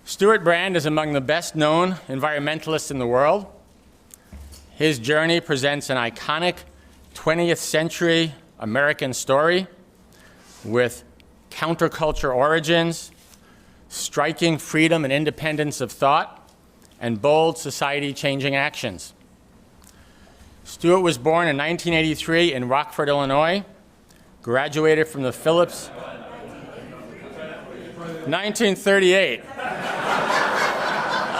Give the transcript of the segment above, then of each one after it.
Stuart Brand is among the best-known environmentalists in the world. His journey presents an iconic 20th century American story with counterculture origins, striking freedom and independence of thought, and bold society-changing actions. Stuart was born in 1983 in Rockford, Illinois, graduated from the Phillips 1938.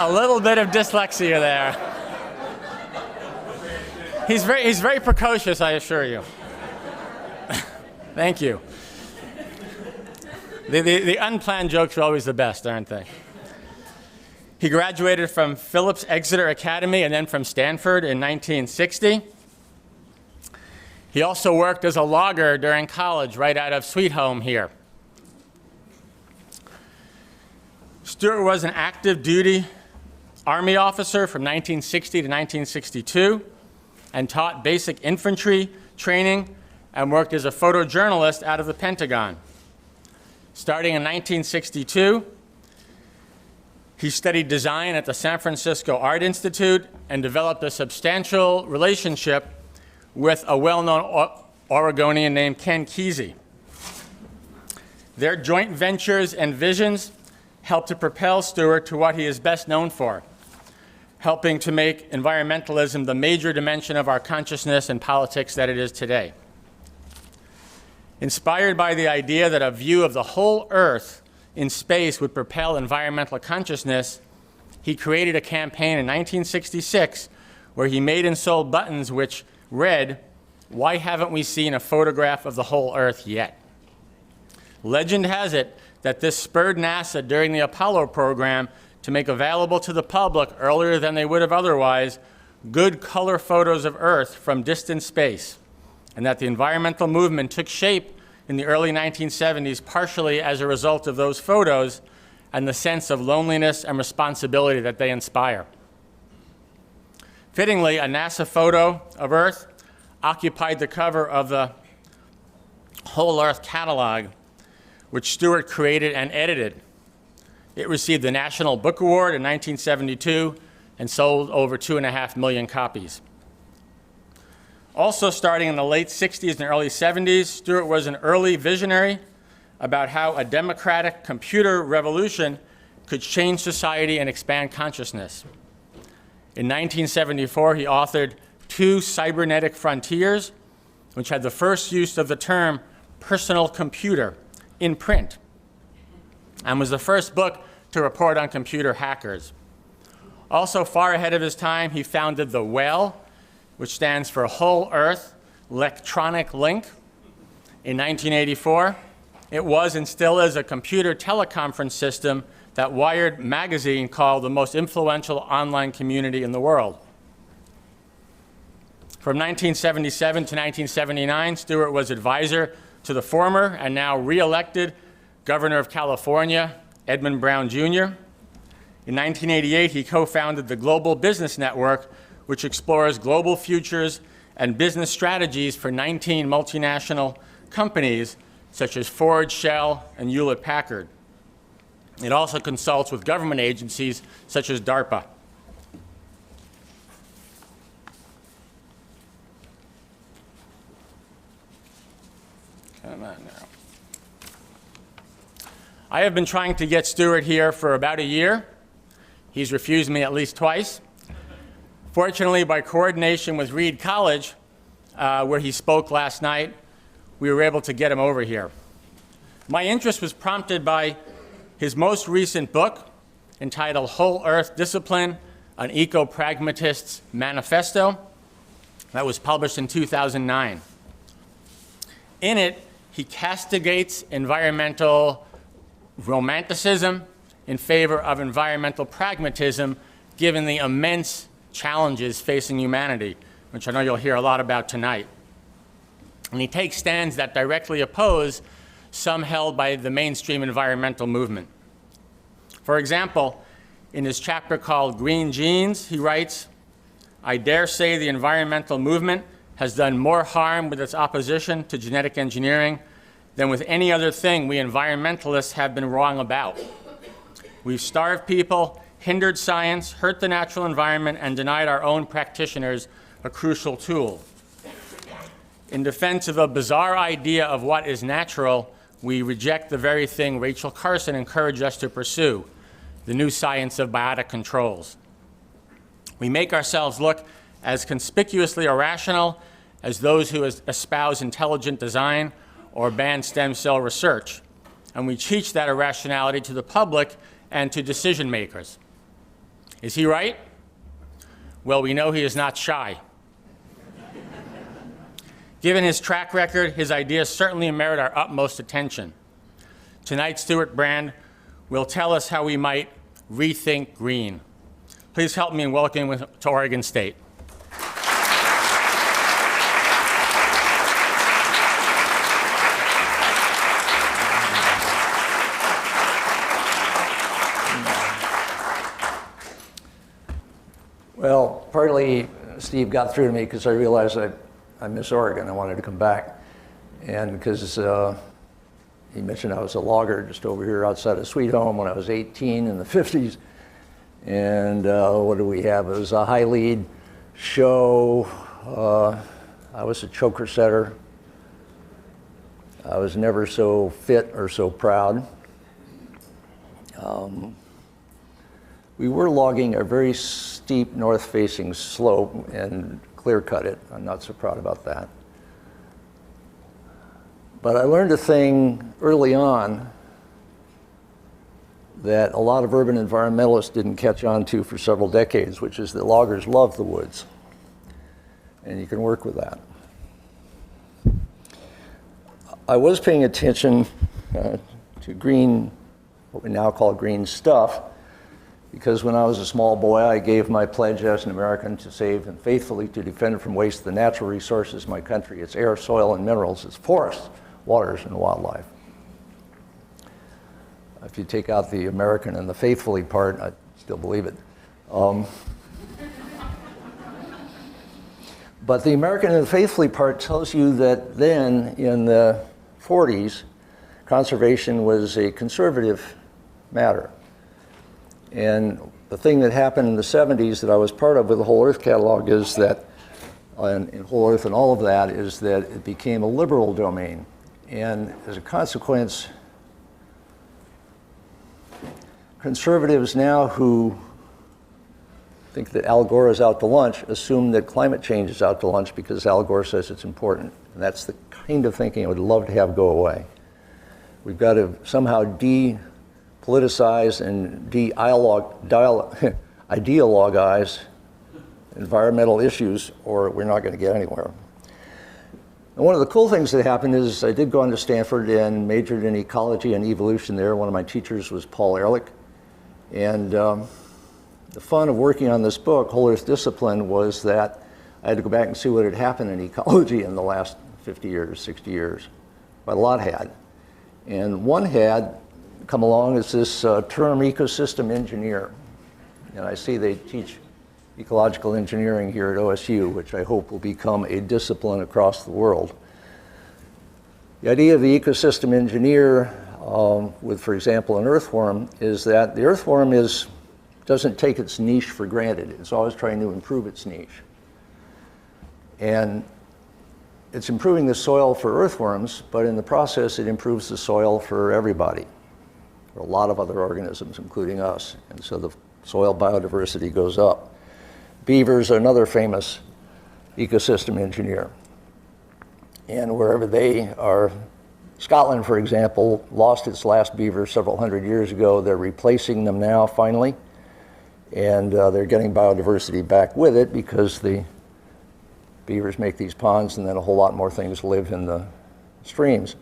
A little bit of dyslexia there. He's very precocious, I assure you. Thank you. The unplanned jokes are always the best, aren't they? He graduated from Phillips Exeter Academy and then from Stanford in 1960. He also worked as a logger during college right out of Sweet Home here. Stuart was an active duty Army officer from 1960 to 1962 and taught basic infantry training and worked as a photojournalist out of the Pentagon. Starting in 1962, he studied design at the San Francisco Art Institute and developed a substantial relationship with a well-known Oregonian named Ken Kesey. Their joint ventures and visions helped to propel Stuart to what he is best known for, helping to make environmentalism the major dimension of our consciousness and politics that it is today. Inspired by the idea that a view of the whole Earth in space would propel environmental consciousness, he created a campaign in 1966 where he made and sold buttons which read, "Why haven't we seen a photograph of the whole Earth yet?" Legend has it that this spurred NASA during the Apollo program to make available to the public earlier than they would have otherwise good color photos of Earth from distant space, and that the environmental movement took shape in the early 1970s partially as a result of those photos and the sense of loneliness and responsibility that they inspire. Fittingly, a NASA photo of Earth occupied the cover of the Whole Earth catalog, which Stuart created and edited. It received the National Book Award in 1972 and sold over 2.5 million copies. Also starting in the late 60s and early 70s, Stuart was an early visionary about how a democratic computer revolution could change society and expand consciousness. In 1974, he authored Two Cybernetic Frontiers, which had the first use of the term personal computer in print, and was the first book to report on computer hackers. Also far ahead of his time, he founded the WELL, which stands for Whole Earth Electronic Link. In 1984, it was and still is a computer teleconference system that Wired magazine called the most influential online community in the world. From 1977 to 1979, Stuart was advisor to the former and now re-elected Governor of California, Edmund Brown Jr. In 1988, he co-founded the Global Business Network, which explores global futures and business strategies for 19 multinational companies, such as Ford, Shell, and Hewlett-Packard. It also consults with government agencies, such as DARPA. Come on now. I have been trying to get Stuart here for about a year. He's refused me at least twice. Fortunately, by coordination with Reed College, where he spoke last night, we were able to get him over here. My interest was prompted by his most recent book, entitled Whole Earth Discipline, an Eco-Pragmatist's Manifesto, that was published in 2009. In it, he castigates environmental romanticism in favor of environmental pragmatism, given the immense challenges facing humanity, which I know you'll hear a lot about tonight. And he takes stands that directly oppose some held by the mainstream environmental movement. For example, in his chapter called Green Genes, he writes, "I dare say the environmental movement has done more harm with its opposition to genetic engineering than with any other thing we environmentalists have been wrong about. We've starved people, hindered science, hurt the natural environment, and denied our own practitioners a crucial tool. In defense of a bizarre idea of what is natural, we reject the very thing Rachel Carson encouraged us to pursue, the new science of biotic controls. We make ourselves look as conspicuously irrational as those who espouse intelligent design or ban stem cell research, and we teach that irrationality to the public and to decision makers. Is he right? Well, we know he is not shy. Given his track record, his ideas certainly merit our utmost attention. Tonight, Stewart Brand will tell us how we might rethink green. Please help me in welcoming him to Oregon State. Well, partly Steve got through to me because I realized I miss Oregon. I wanted to come back. And because he mentioned I was a logger just over here outside of Sweet Home when I was 18 in the 50s. And what do we have? It was a high lead show. I was a choker setter. I was never so fit or so proud. We were logging a very steep north-facing slope and clear-cut it. I'm not so proud about that. But I learned a thing early on that a lot of urban environmentalists didn't catch on to for several decades, which is that loggers love the woods. And you can work with that. I was paying attention to green, what we now call green stuff, because when I was a small boy, I gave my pledge as an American to save and faithfully to defend from waste the natural resources of my country, its air, soil, and minerals, its forests, waters, and wildlife. If you take out the American and the faithfully part, I still believe it. But the American and the faithfully part tells you that then, in the 40s, conservation was a conservative matter. And the thing that happened in the 70s that I was part of with the Whole Earth catalog is that, and Whole Earth and all of that, is that it became a liberal domain. And as a consequence, conservatives now who think that Al Gore is out to lunch assume that climate change is out to lunch because Al Gore says it's important. And that's the kind of thinking I would love to have go away. We've got to somehow depoliticize and ideologize environmental issues, or we're not going to get anywhere. And one of the cool things that happened is I did go on to Stanford and majored in ecology and evolution there. One of my teachers was Paul Ehrlich. And the fun of working on this book, Whole Earth Discipline, was that I had to go back and see what had happened in ecology in the last 50 years, 60 years. But a lot had. And one had come along as this term ecosystem engineer. And I see they teach ecological engineering here at OSU, which I hope will become a discipline across the world. The idea of the ecosystem engineer with, for example, an earthworm is that the earthworm doesn't take its niche for granted. It's always trying to improve its niche. And it's improving the soil for earthworms, but in the process, it improves the soil for everybody, for a lot of other organisms, including us. And so the soil biodiversity goes up. Beavers are another famous ecosystem engineer. And wherever they are, Scotland, for example, lost its last beaver several hundred years ago. They're replacing them now, finally. And they're getting biodiversity back with it because the beavers make these ponds and then a whole lot more things live in the streams.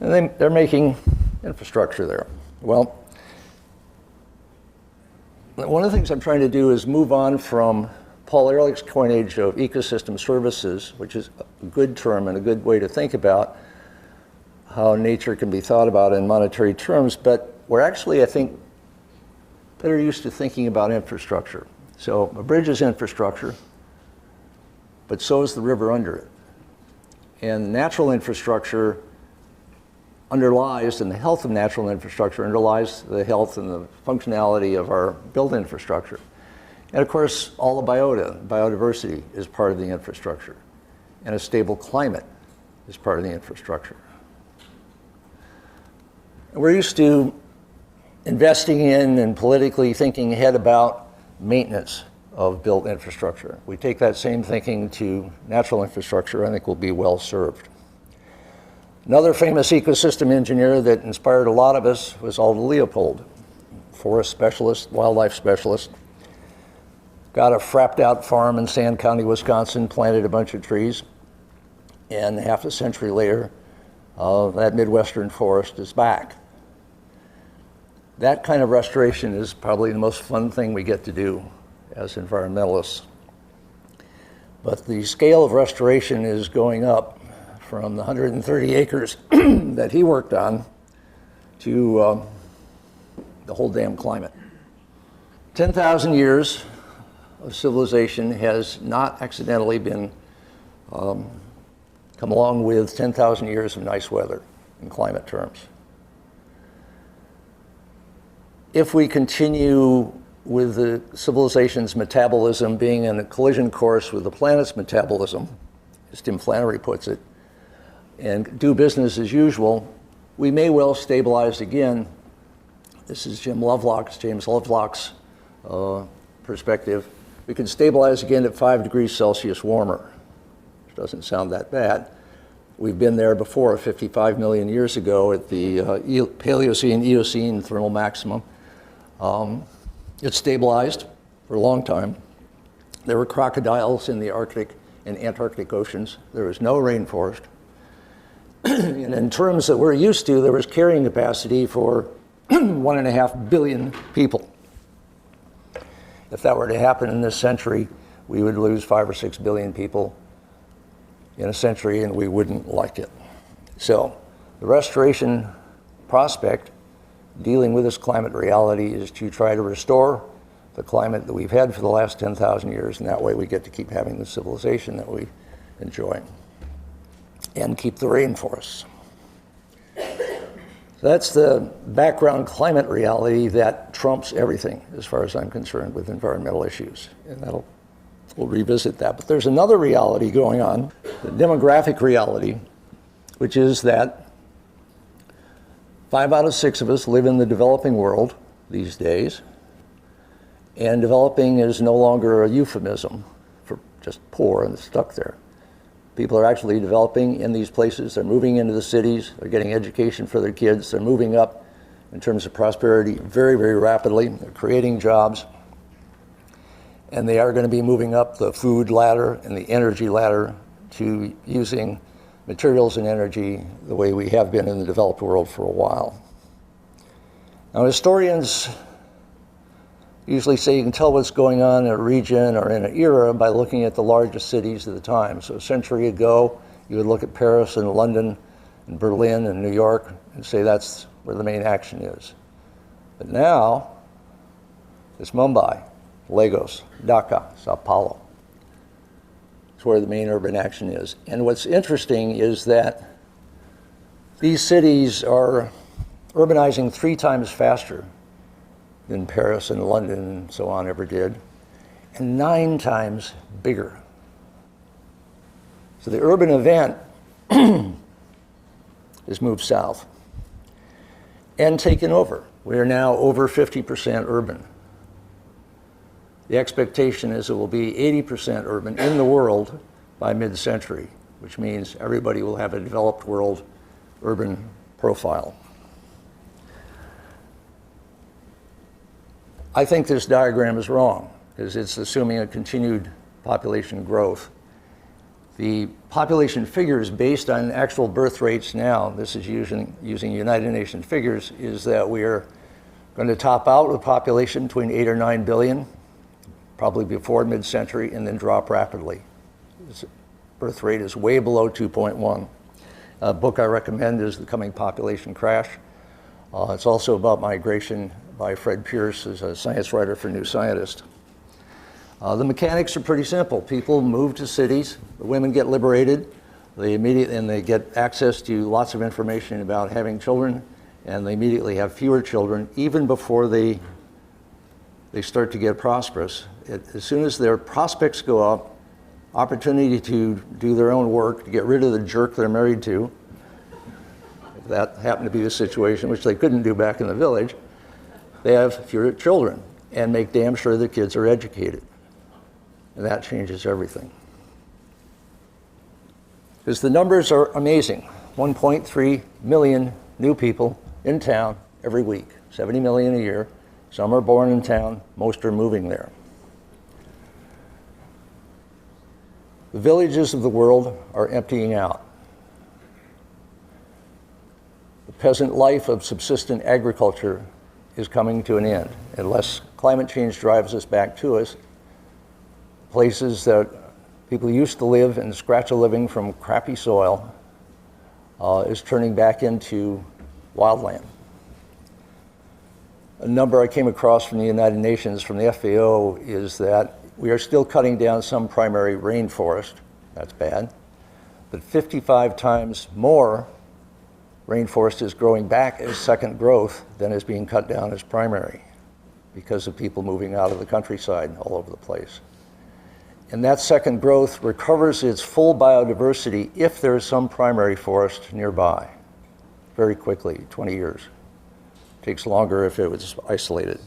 And they're making infrastructure there. Well, one of the things I'm trying to do is move on from Paul Ehrlich's coinage of ecosystem services, which is a good term and a good way to think about how nature can be thought about in monetary terms, but we're actually, I think, better used to thinking about infrastructure. So a bridge is infrastructure, but so is the river under it. And natural infrastructure underlies, and the health of natural infrastructure underlies the health and the functionality of our built infrastructure. And of course, all the biodiversity is part of the infrastructure. And a stable climate is part of the infrastructure. And we're used to investing in and politically thinking ahead about maintenance of built infrastructure. We take that same thinking to natural infrastructure, I think we'll be well served. Another famous ecosystem engineer that inspired a lot of us was Aldo Leopold, forest specialist, wildlife specialist. Got a frapped out farm in Sand County, Wisconsin, planted a bunch of trees, and half a century later, that Midwestern forest is back. That kind of restoration is probably the most fun thing we get to do as environmentalists. But the scale of restoration is going up from the 130 acres that he worked on to the whole damn climate. 10,000 years of civilization has not accidentally been come along with 10,000 years of nice weather in climate terms. If we continue with the civilization's metabolism being in a collision course with the planet's metabolism, as Tim Flannery puts it, and do business as usual, we may well stabilize again. This is James Lovelock's perspective. We can stabilize again at 5 degrees Celsius warmer, which doesn't sound that bad. We've been there before, 55 million years ago at the Paleocene-Eocene thermal maximum. It stabilized for a long time. There were crocodiles in the Arctic and Antarctic oceans. There was no rainforest. And in terms that we're used to, there was carrying capacity for 1.5 billion people. If that were to happen in this century, we would lose 5 or 6 billion people in a century, and we wouldn't like it. So the restoration prospect dealing with this climate reality is to try to restore the climate that we've had for the last 10,000 years, and that way we get to keep having the civilization that we enjoy and keep the rainforests. So that's the background climate reality that trumps everything as far as I'm concerned with environmental issues, and we'll revisit that. But there's another reality going on, the demographic reality, which is that 5 out of 6 of us live in the developing world these days, and developing is no longer a euphemism for just poor and stuck there. People are actually developing in these places. They're moving into the cities. They're getting education for their kids. They're moving up in terms of prosperity very, very rapidly. They're creating jobs. And they are going to be moving up the food ladder and the energy ladder to using materials and energy the way we have been in the developed world for a while. Now, historians usually say you can tell what's going on in a region or in an era by looking at the largest cities of the time. So a century ago, you would look at Paris and London and Berlin and New York and say that's where the main action is. But now, it's Mumbai, Lagos, Dhaka, Sao Paulo. It's where the main urban action is. And what's interesting is that these cities are urbanizing 3 times faster than Paris and London and so on ever did, and 9 times bigger. So the urban event has moved south and taken over. We are now over 50% urban. The expectation is it will be 80% urban in the world by mid-century, which means everybody will have a developed world urban profile. I think this diagram is wrong because it's assuming a continued population growth. The population figures based on actual birth rates now, this is using United Nations figures, is that we are going to top out with population between 8 or 9 billion, probably before mid-century, and then drop rapidly. This birth rate is way below 2.1. A book I recommend is The Coming Population Crash. It's also about migration by Fred Pierce, who's a science writer for New Scientist. The mechanics are pretty simple. People move to cities, the women get liberated, They get access to lots of information about having children, and they immediately have fewer children, even before they start to get prosperous. As soon as their prospects go up, opportunity to do their own work, to get rid of the jerk they're married to, if that happened to be the situation, which they couldn't do back in the village, they have fewer children and make damn sure the kids are educated. And that changes everything. Because the numbers are amazing. 1.3 million new people in town every week, 70 million a year. Some are born in town, most are moving there. The villages of the world are emptying out. The peasant life of subsistent agriculture is coming to an end. Unless climate change drives us back to us, places that people used to live and scratch a living from crappy soil is turning back into wildland. A number I came across from the United Nations, from the FAO, is that we are still cutting down some primary rainforest. That's bad. But 55 times more rainforest is growing back as second growth than is being cut down as primary because of people moving out of the countryside all over the place. And that second growth recovers its full biodiversity if there is some primary forest nearby very quickly, 20 years. Takes longer if it was isolated.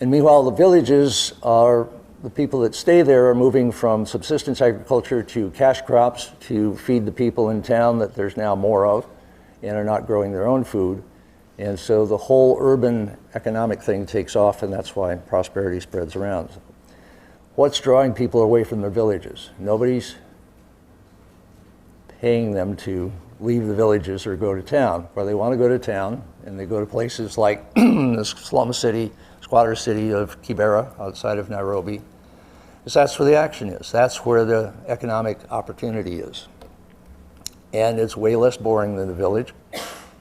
And meanwhile, the villages are, the people that stay there are moving from subsistence agriculture to cash crops to feed the people in town that there's now more of, and are not growing their own food. And so the whole urban economic thing takes off, and that's why prosperity spreads around. What's drawing people away from their villages? Nobody's paying them to leave the villages or go to town. Where they want to go to town, and they go to places like the slum city, squatter city of Kibera outside of Nairobi, because that's where the action is. That's where the economic opportunity is. And it's way less boring than the village.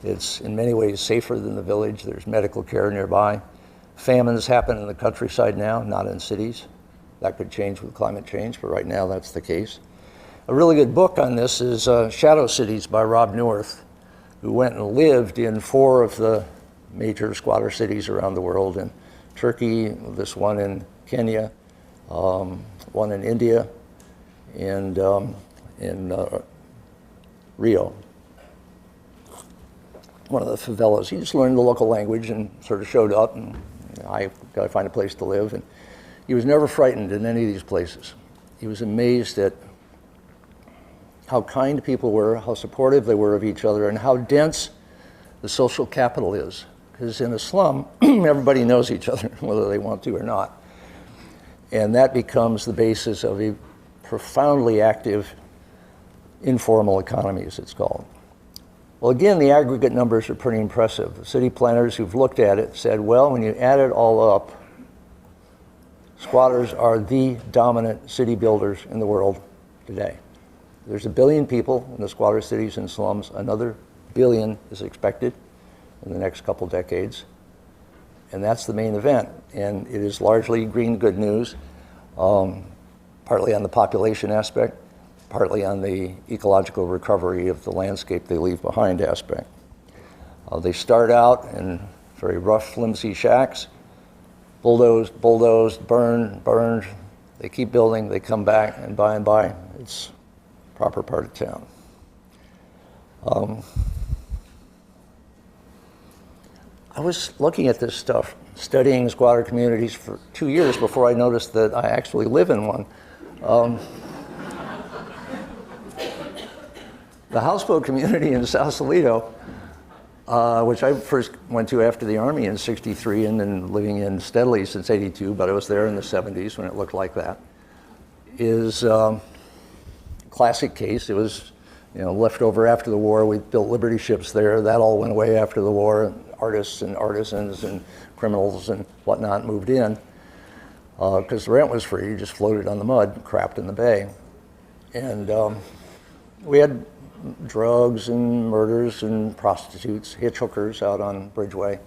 It's in many ways safer than the village. There's medical care nearby. Famines happen in the countryside now, not in cities. That could change with climate change, but right now that's the case. A really good book on this is Shadow Cities by Rob Neuwirth, who went and lived in 4 of the major squatter cities around the world, in Turkey, this one in Kenya, one in India, and in Rio. One of the favelas. He just learned the local language and sort of showed up, and I got to find a place to live. And he was never frightened in any of these places. He was amazed at how kind people were, how supportive they were of each other, and how dense the social capital is. Because in a slum, everybody knows each other, whether they want to or not. And that becomes the basis of a profoundly active informal economy, as it's called. Well, again, the aggregate numbers are pretty impressive. The city planners who've looked at it said, well, when you add it all up, squatters are the dominant city builders in the world today. There's 1 billion people in the squatter cities and slums. Another 1 billion is expected in the next couple decades. And that's the main event. And it is largely green good news, partly on the population aspect, partly on the ecological recovery of the landscape they leave behind aspect. They start out in very rough, flimsy shacks, bulldozed, burned. They keep building, they come back, and by, it's a proper part of town. I was looking at this stuff, studying squatter communities for 2 years before I noticed that I actually live in one. The houseboat community in Sausalito, which I first went to after the Army in '63 and then living in steadily since '82, but I was there in the '70s when it looked like that, is a classic case. It was left over after the war. We built Liberty ships there. That all went away after the war. Artists and artisans and criminals and whatnot moved in because the rent was free. You just floated on the mud, crapped in the bay. And we had drugs and murders and prostitutes, hitch hookers out on Bridgeway,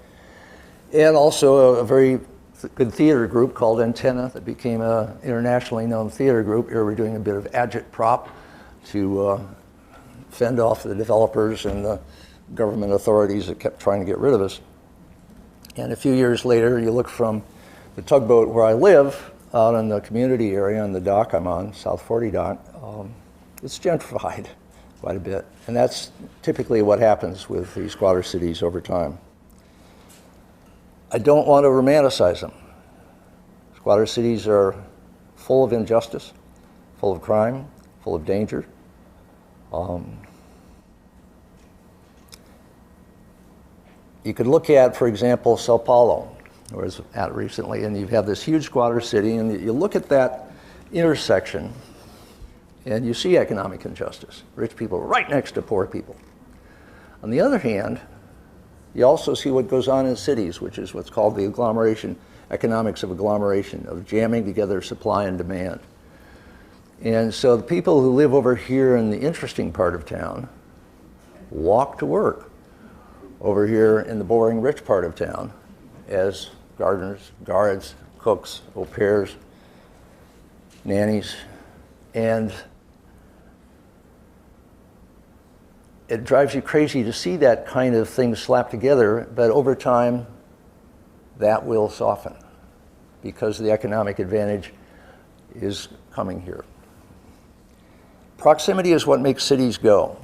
and also a very good theater group called Antenna that became an internationally known theater group. Here we're doing a bit of agitprop to fend off the developers and the government authorities that kept trying to get rid of us. And a few years later, you look from the tugboat where I live out in the community area on the dock I'm on, South 40 dock, it's gentrified quite a bit. And that's typically what happens with these squatter cities over time. I don't want to romanticize them. Squatter cities are full of injustice, full of crime, full of danger. You could look at, for example, Sao Paulo, where I was at recently, and you have this huge squatter city, and you look at that intersection, and you see economic injustice. Rich people right next to poor people. On the other hand, you also see what goes on in cities, which is what's called the agglomeration, economics of agglomeration, of jamming together supply and demand. And so the people who live over here in the interesting part of town walk to work over here in the boring rich part of town as gardeners, guards, cooks, au pairs, nannies, and it drives you crazy to see that kind of thing slapped together, but over time, that will soften because the economic advantage is coming here. Proximity is what makes cities go.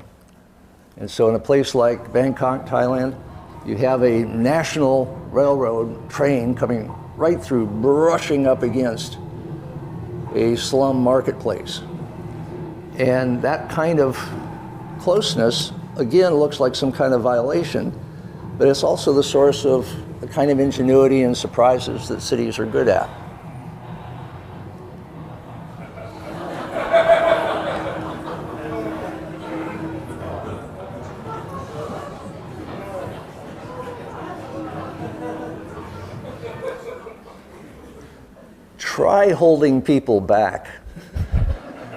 And so in a place like Bangkok, Thailand, you have a national railroad train coming right through, brushing up against a slum marketplace. And that kind of closeness, again, looks like some kind of violation, but it's also the source of the kind of ingenuity and surprises that cities are good at. Try holding people back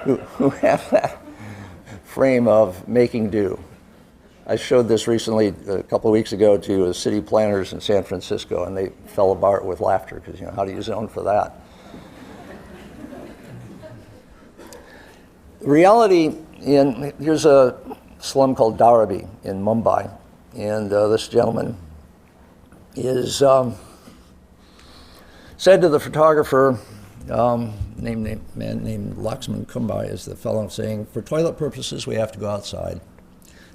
who have that frame of making do. I showed this recently, a couple of weeks ago, to city planners in San Francisco, and they fell apart with laughter because, you know, how do you zone for that? Reality, here's a slum called Dharavi in Mumbai, and this gentleman is said to the photographer, man named Laxman Kumbai is the fellow, saying, for toilet purposes, we have to go outside.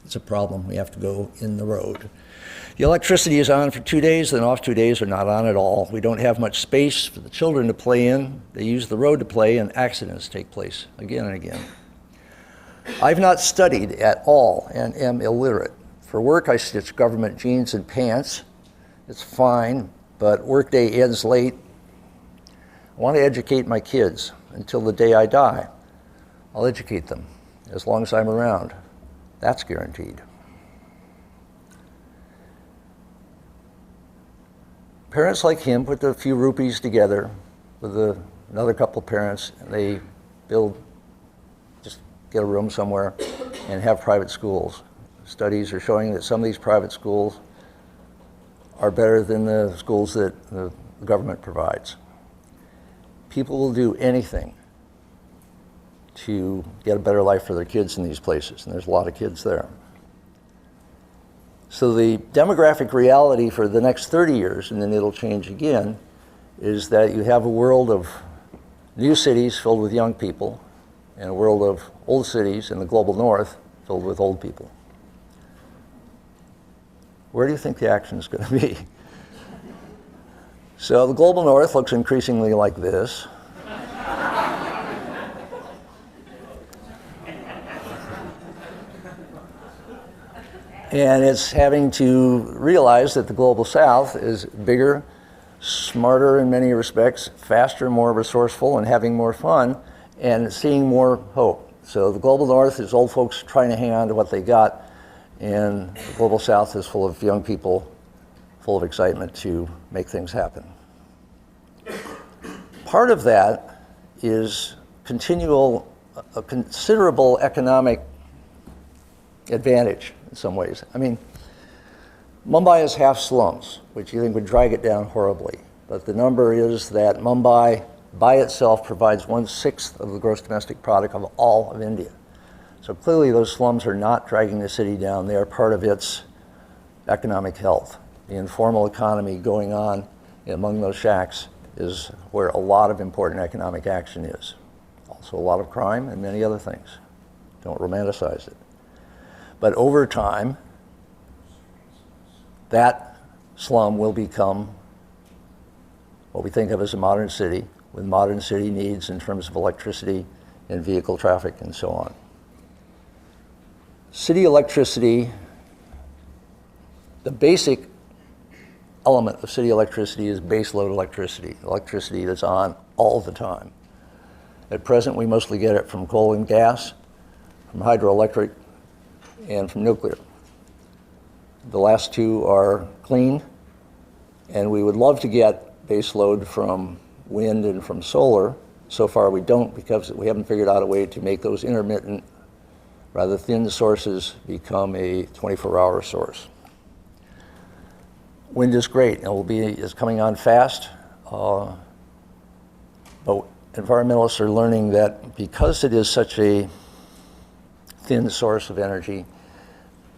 It's a problem. We have to go in the road. The electricity is on for 2 days, then off 2 days or not on at all. We don't have much space for the children to play in. They use the road to play, and accidents take place again and again. I've not studied at all and am illiterate. For work, I stitch government jeans and pants. It's fine, but workday ends late. I want to educate my kids until the day I die. I'll educate them as long as I'm around. That's guaranteed. Parents like him put a few rupees together with another couple parents, and they just get a room somewhere and have private schools. Studies are showing that some of these private schools are better than the schools that the government provides. People will do anything to get a better life for their kids in these places, and there's a lot of kids there. So the demographic reality for the next 30 years, and then it'll change again, is that you have a world of new cities filled with young people, and a world of old cities in the global north filled with old people. Where do you think the action is going to be? So the global north looks increasingly like this. And it's having to realize that the global south is bigger, smarter in many respects, faster, more resourceful, and having more fun, and seeing more hope. So the global north is old folks trying to hang on to what they got, and the global south is full of young people, full of excitement to make things happen. Part of that is a considerable economic advantage in some ways. I mean, Mumbai is half slums, which you think would drag it down horribly. but the number is that Mumbai by itself provides 1/6 of the gross domestic product of all of India. So clearly those slums are not dragging the city down. They are part of its economic health. The informal economy going on among those shacks is where a lot of important economic action is. Also a lot of crime and many other things. Don't romanticize it. But over time, that slum will become what we think of as a modern city, with modern city needs in terms of electricity and vehicle traffic and so on. City electricity, the basic element of city electricity is baseload electricity that's on all the time. At present, we mostly get it from coal and gas, from hydroelectric, and from nuclear. The last two are clean, and we would love to get baseload from wind and from solar. So far we don't, because we haven't figured out a way to make those intermittent, rather thin sources become a 24-hour source. Wind is great, and is coming on fast, but environmentalists are learning that because it is such a thin source of energy,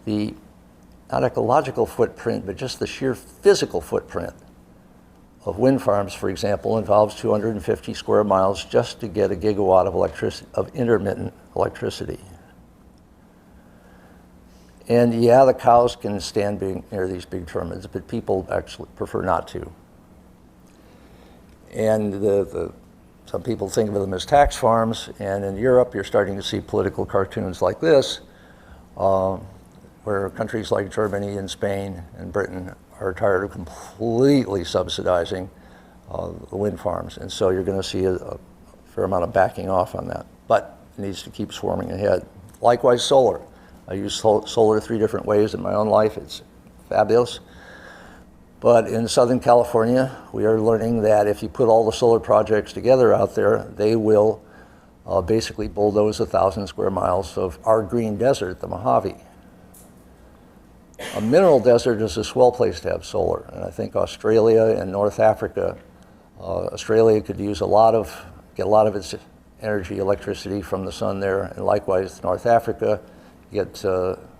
the not ecological footprint, but just the sheer physical footprint of wind farms, for example, involves 250 square miles just to get a gigawatt of intermittent electricity. And yeah, the cows can stand being near these big turbines, but people actually prefer not to. And some people think of them as tax farms, and in Europe you're starting to see political cartoons like this, where countries like Germany and Spain and Britain are tired of completely subsidizing the wind farms. And so you're going to see a fair amount of backing off on that. But it needs to keep swarming ahead. Likewise, solar. I use solar 3 different ways in my own life. It's fabulous. But in Southern California, we are learning that if you put all the solar projects together out there, they will basically bulldoze 1,000 square miles of our green desert, the Mojave. A mineral desert is a swell place to have solar, and I think Australia and North Africa, Australia could use get a lot of its energy, electricity from the sun there, and likewise North Africa, get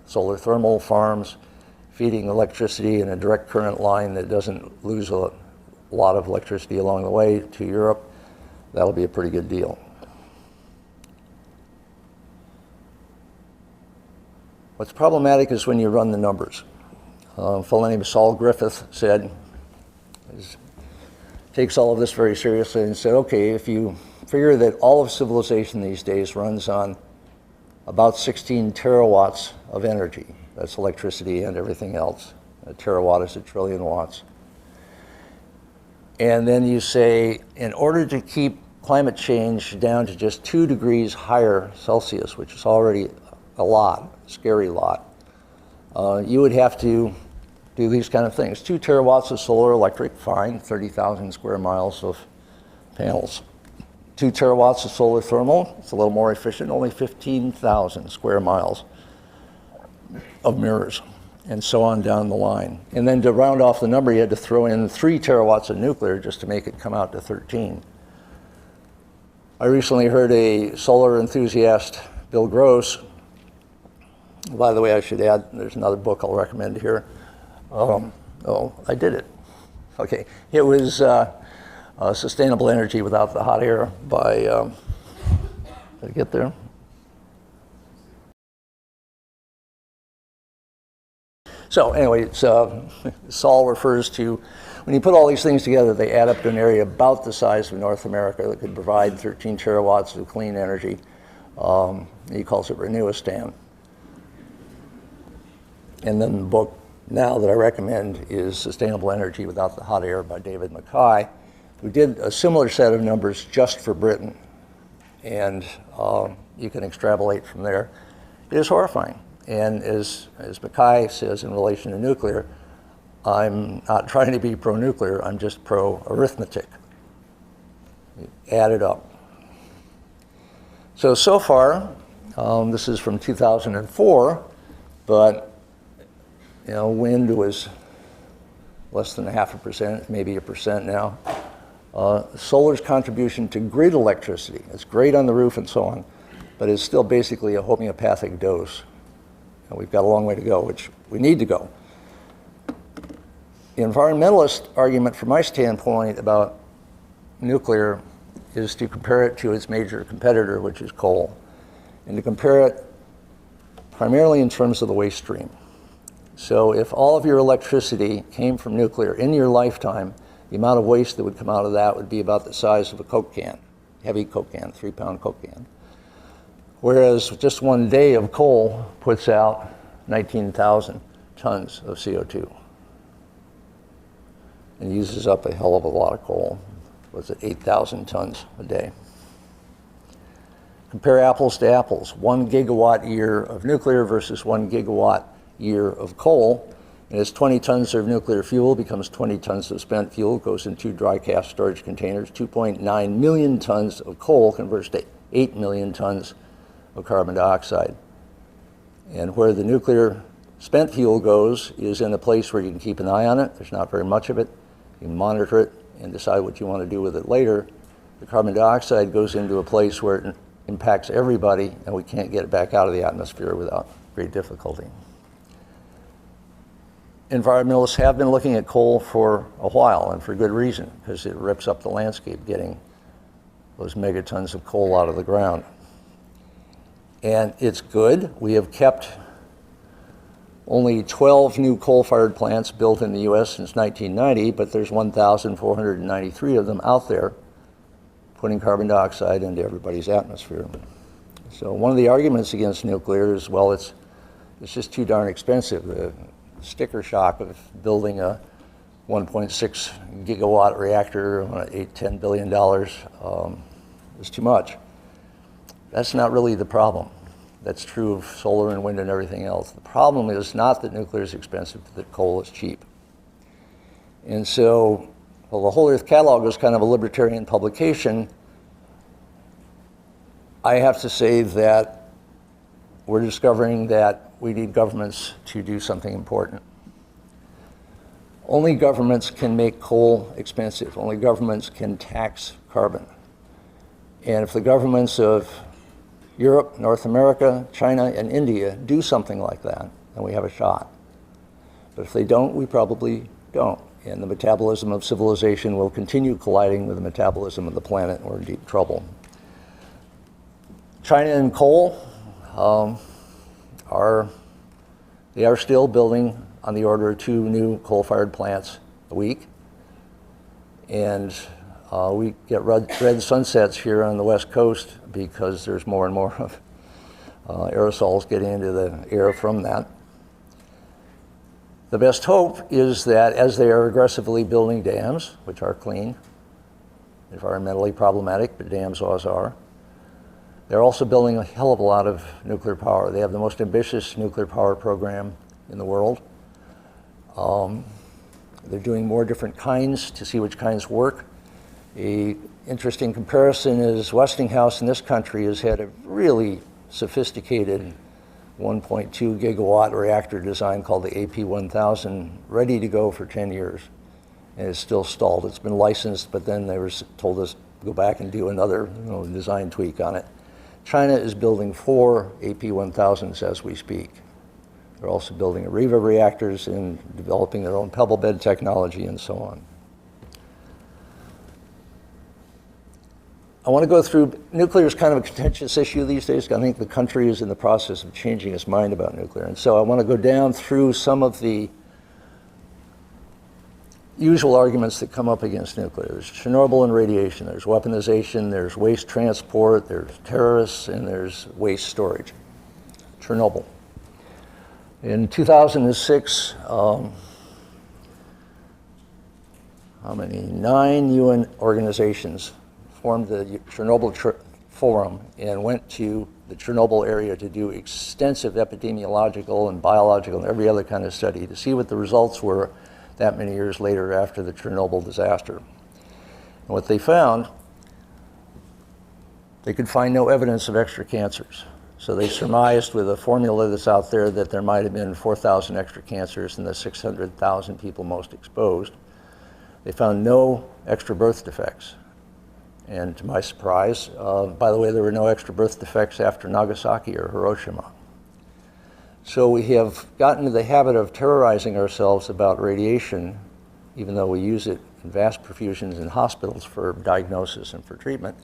solar thermal farms feeding electricity in a direct current line that doesn't lose a lot of electricity along the way to Europe. That'll be a pretty good deal. What's problematic is when you run the numbers. A fellow named Saul Griffith takes all of this very seriously and said, okay, if you figure that all of civilization these days runs on about 16 terawatts of energy, that's electricity and everything else. A terawatt is 1 trillion watts. And then you say, in order to keep climate change down to just 2 degrees higher Celsius, which is already a lot, scary lot, you would have to do these kind of things. 2 terawatts of solar electric, fine, 30,000 square miles of panels. 2 terawatts of solar thermal, it's a little more efficient, only 15,000 square miles of mirrors, and so on down the line. And then to round off the number, you had to throw in 3 terawatts of nuclear just to make it come out to 13. I recently heard a solar enthusiast, Bill Gross. By the way, I should add, there's another book I'll recommend here. Oh, I did it. Okay, it was Sustainable Energy Without the Hot Air by, did I get there? So anyway, Saul refers to, when you put all these things together, they add up to an area about the size of North America that could provide 13 terawatts of clean energy. He calls it Renewastam. And then the book now that I recommend is Sustainable Energy Without the Hot Air by David Mackay, who did a similar set of numbers just for Britain. And you can extrapolate from there. It is horrifying. And as Mackay says in relation to nuclear, I'm not trying to be pro-nuclear, I'm just pro-arithmetic. Add it up. So far, this is from 2004, but wind was less than 0.5%, maybe 1% now. Solar's contribution to grid electricity, it's great on the roof and so on, but it's still basically a homeopathic dose. And we've got a long way to go, which we need to go. The environmentalist argument from my standpoint about nuclear is to compare it to its major competitor, which is coal, and to compare it primarily in terms of the waste stream. So if all of your electricity came from nuclear in your lifetime, the amount of waste that would come out of that would be about the size of a Coke can, heavy Coke can, 3-pound Coke can. Whereas just one day of coal puts out 19,000 tons of CO2 and uses up a hell of a lot of coal. Was it 8,000 tons a day? Compare apples to apples. 1 gigawatt year of nuclear versus 1 gigawatt year of coal. And as 20 tons of nuclear fuel becomes 20 tons of spent fuel, goes into dry cask storage containers. 2.9 million tons of coal converts to 8 million tons of carbon dioxide. And where the nuclear spent fuel goes is in a place where you can keep an eye on it. There's not very much of it. You can monitor it and decide what you want to do with it later. The carbon dioxide goes into a place where it impacts everybody, and we can't get it back out of the atmosphere without great difficulty. Environmentalists have been looking at coal for a while, and for good reason, because it rips up the landscape getting those megatons of coal out of the ground. And it's good. We have kept only 12 new coal-fired plants built in the US since 1990, but there's 1,493 of them out there putting carbon dioxide into everybody's atmosphere. So one of the arguments against nuclear is, well, it's just too darn expensive. The sticker shock of building a 1.6 gigawatt reactor on $8-10 billion is too much. That's not really the problem. That's true of solar and wind and everything else. The problem is not that nuclear is expensive, but that coal is cheap. And so, well, the Whole Earth Catalog was kind of a libertarian publication. I have to say that we're discovering that we need governments to do something important. Only governments can make coal expensive. Only governments can tax carbon. And if the governments of Europe, North America, China, and India do something like that, then we have a shot. But if they don't, we probably don't. And the metabolism of civilization will continue colliding with the metabolism of the planet, and we're in deep trouble. China and coal are still building on the order of 2 new coal-fired plants a week. And we get red sunsets here on the West Coast because there's more and more of aerosols getting into the air from that. The best hope is that as they are aggressively building dams, which are clean, environmentally problematic, but dams always are, they're also building a hell of a lot of nuclear power. They have the most ambitious nuclear power program in the world. They're doing more different kinds to see which kinds work. An interesting comparison is Westinghouse in this country has had a really sophisticated 1.2 gigawatt reactor design called the AP1000 ready to go for 10 years, and it's still stalled. It's been licensed, but then they were told us to go back and do another design tweak on it. China is building 4 AP1000s as we speak. They're also building AREVA reactors and developing their own pebble bed technology and so on. I want to go through, nuclear is kind of a contentious issue these days. I think the country is in the process of changing its mind about nuclear. And so I want to go down through some of the usual arguments that come up against nuclear. There's Chernobyl and radiation, there's weaponization, there's waste transport, there's terrorists, and there's waste storage. Chernobyl. In 2006, 9 UN organizations formed the Chernobyl Forum and went to the Chernobyl area to do extensive epidemiological and biological and every other kind of study to see what the results were that many years later after the Chernobyl disaster. And what they found, they could find no evidence of extra cancers. So they surmised with a formula that's out there that there might have been 4,000 extra cancers in the 600,000 people most exposed. They found no extra birth defects. And to my surprise, by the way, there were no extra birth defects after Nagasaki or Hiroshima. So we have gotten into the habit of terrorizing ourselves about radiation, even though we use it in vast profusions in hospitals for diagnosis and for treatment.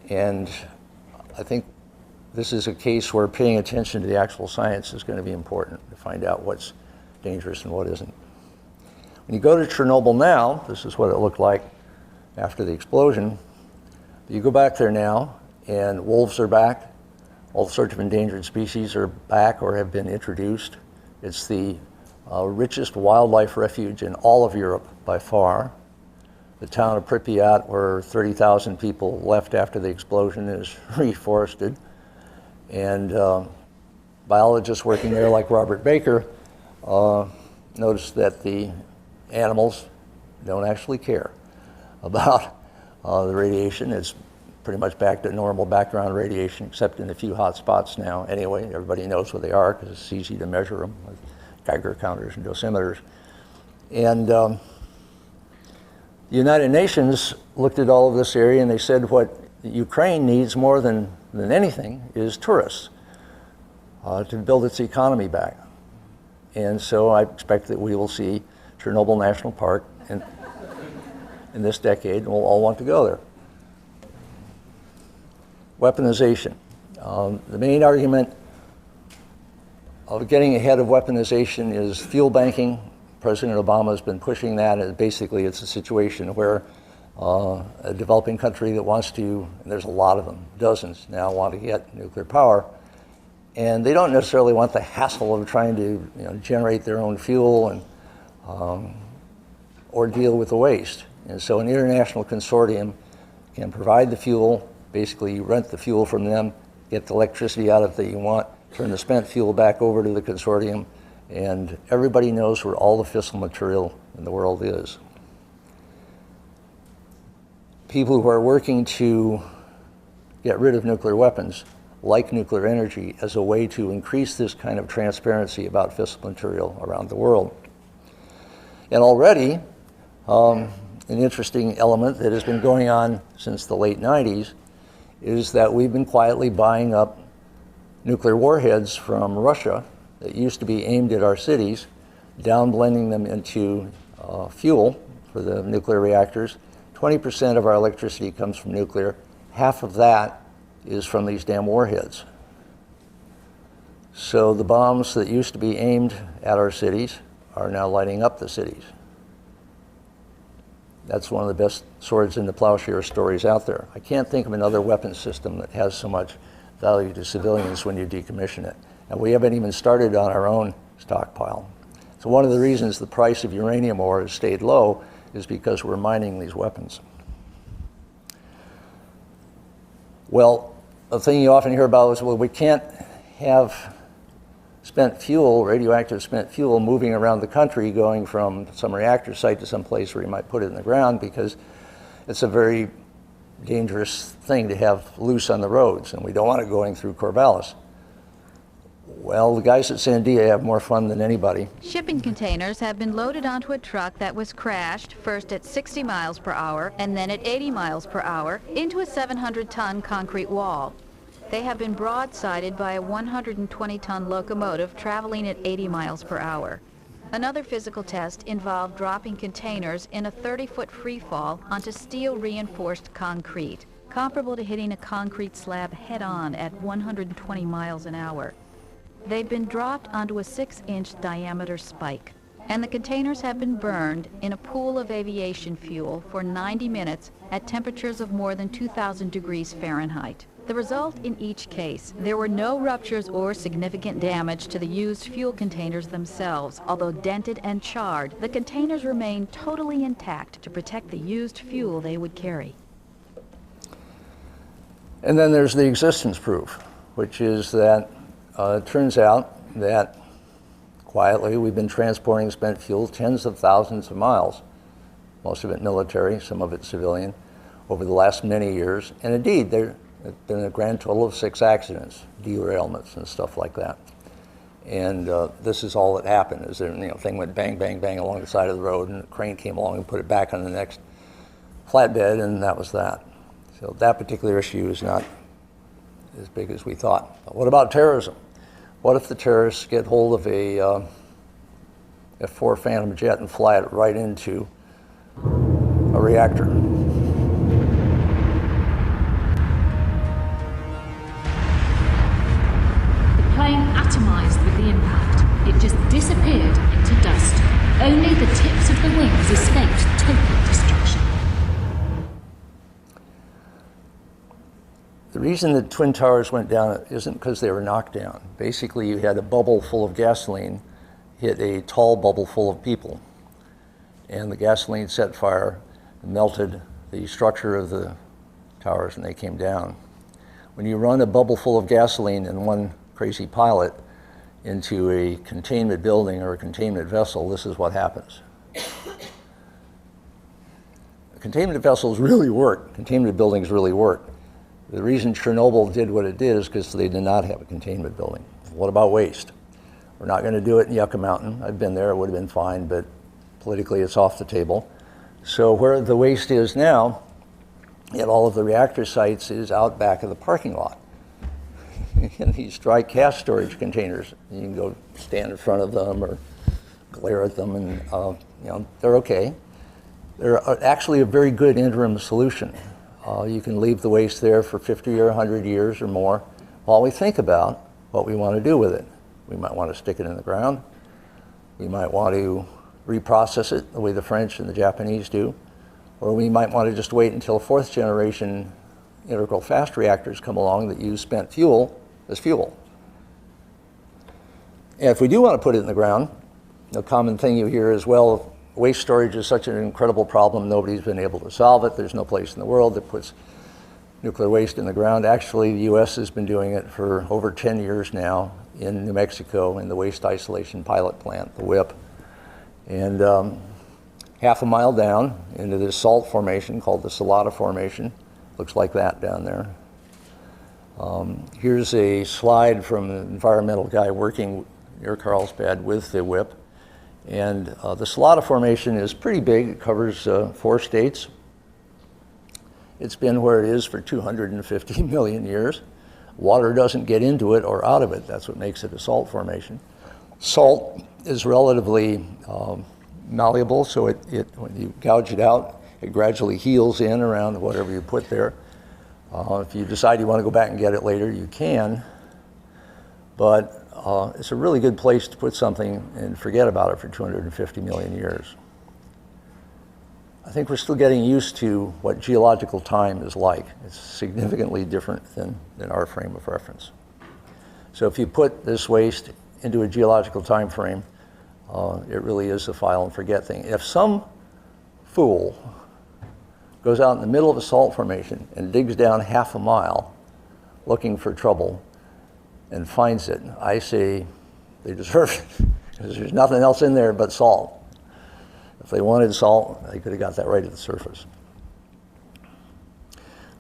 And I think this is a case where paying attention to the actual science is going to be important to find out what's dangerous and what isn't. When you go to Chernobyl now, this is what it looked like after the explosion. You go back there now, and wolves are back. All sorts of endangered species are back or have been introduced. It's the richest wildlife refuge in all of Europe by far. The town of Pripyat, where 30,000 people left after the explosion, is reforested. And biologists working there, like Robert Baker, noticed that the animals don't actually care about the radiation. It's pretty much back to normal background radiation, except in a few hot spots now. Anyway, everybody knows where they are because it's easy to measure them with Geiger counters and dosimeters. And the United Nations looked at all of this area and they said what Ukraine needs more than anything is tourists to build its economy back. And so I expect that we will see Chernobyl National Park in this decade, and we'll all want to go there. Weaponization. The main argument of getting ahead of weaponization is fuel banking. President Obama has been pushing that, and basically it's a situation where a developing country that wants to, and there's a lot of them, dozens now, want to get nuclear power, and they don't necessarily want the hassle of trying to generate their own fuel and or deal with the waste. And so an international consortium can provide the fuel. Basically, you rent the fuel from them, get the electricity out of it that you want, turn the spent fuel back over to the consortium, and everybody knows where all the fissile material in the world is. People who are working to get rid of nuclear weapons like nuclear energy as a way to increase this kind of transparency about fissile material around the world. And already, an interesting element that has been going on since the late 90s is that we've been quietly buying up nuclear warheads from Russia that used to be aimed at our cities, downblending them into fuel for the nuclear reactors. 20% of our electricity comes from nuclear. Half of that is from these damn warheads. So the bombs that used to be aimed at our cities are now lighting up the cities. That's one of the best swords in the plowshare stories out there. I can't think of another weapon system that has so much value to civilians when you decommission it. And we haven't even started on our own stockpile. So one of the reasons the price of uranium ore has stayed low is because we're mining these weapons. Well, the thing you often hear about is, well, we can't have spent fuel, radioactive spent fuel, moving around the country, going from some reactor site to some place where you might put it in the ground, because it's a very dangerous thing to have loose on the roads, and we don't want it going through Corvallis. Well, the guys at Sandia have more fun than anybody. Shipping containers have been loaded onto a truck that was crashed first at 60 miles per hour and then at 80 miles per hour into a 700-ton concrete wall. They have been broadsided by a 120-ton locomotive traveling at 80 miles per hour. Another physical test involved dropping containers in a 30-foot free fall onto steel-reinforced concrete, comparable to hitting a concrete slab head-on at 120 miles an hour. They've been dropped onto a 6-inch diameter spike, and the containers have been burned in a pool of aviation fuel for 90 minutes at temperatures of more than 2,000 degrees Fahrenheit. The result in each case, there were no ruptures or significant damage to the used fuel containers themselves. Although dented and charred, the containers remain totally intact to protect the used fuel they would carry. And then there's the existence proof, which is that it turns out that quietly we've been transporting spent fuel tens of thousands of miles, most of it military, some of it civilian, over the last many years. And indeed, It's been a grand total of 6 accidents, derailments and stuff like that. And this is all that happened, is there, thing went bang, bang, bang along the side of the road, and a crane came along and put it back on the next flatbed, and that was that. So that particular issue is not as big as we thought. But what about terrorism? What if the terrorists get hold of a F-4 Phantom jet and fly it right into a reactor? The plane atomized with the impact. It just disappeared into dust. Only the tips of the wings escaped total destruction. The reason the Twin Towers went down isn't because they were knocked down. Basically, you had a bubble full of gasoline hit a tall bubble full of people. And the gasoline set fire and melted the structure of the towers, and they came down. When you run a bubble full of gasoline and one crazy pilot into a containment building or a containment vessel, this is what happens. Containment vessels really work. Containment buildings really work. The reason Chernobyl did what it did is because they did not have a containment building. What about waste? We're not going to do it in Yucca Mountain. I've been there, it would have been fine, but politically it's off the table. So where the waste is now, at all of the reactor sites, is out back of the parking lot. In these dry cask storage containers. You can go stand in front of them or glare at them, and they're okay. They're actually a very good interim solution. You can leave the waste there for 50 or 100 years or more while we think about what we want to do with it. We might want to stick it in the ground. We might want to reprocess it the way the French and the Japanese do. Or we might want to just wait until 4th generation integral fast reactors come along that use spent fuel as fuel. And if we do want to put it in the ground, the common thing you hear is, well, waste storage is such an incredible problem, nobody's been able to solve it. There's no place in the world that puts nuclear waste in the ground. Actually, the US has been doing it for over 10 years now in New Mexico in the Waste Isolation Pilot Plant, the WIP. And half a mile down into this salt formation called the Salada Formation. Looks like that down there. Here's a slide from an environmental guy working near Carlsbad with the WIP. And the Salada Formation is pretty big. It covers 4 states. It's been where it is for 250 million years. Water doesn't get into it or out of it. That's what makes it a salt formation. Salt is relatively malleable, so when you gouge it out, it gradually heals in around whatever you put there. If you decide you want to go back and get it later, you can. But it's a really good place to put something and forget about it for 250 million years. I think we're still getting used to what geological time is like. It's significantly different than our frame of reference. So if you put this waste into a geological time frame, it really is a file and forget thing. If some fool goes out in the middle of a salt formation and digs down half a mile looking for trouble and finds it, I say they deserve it, because there's nothing else in there but salt. If they wanted salt, they could have got that right at the surface.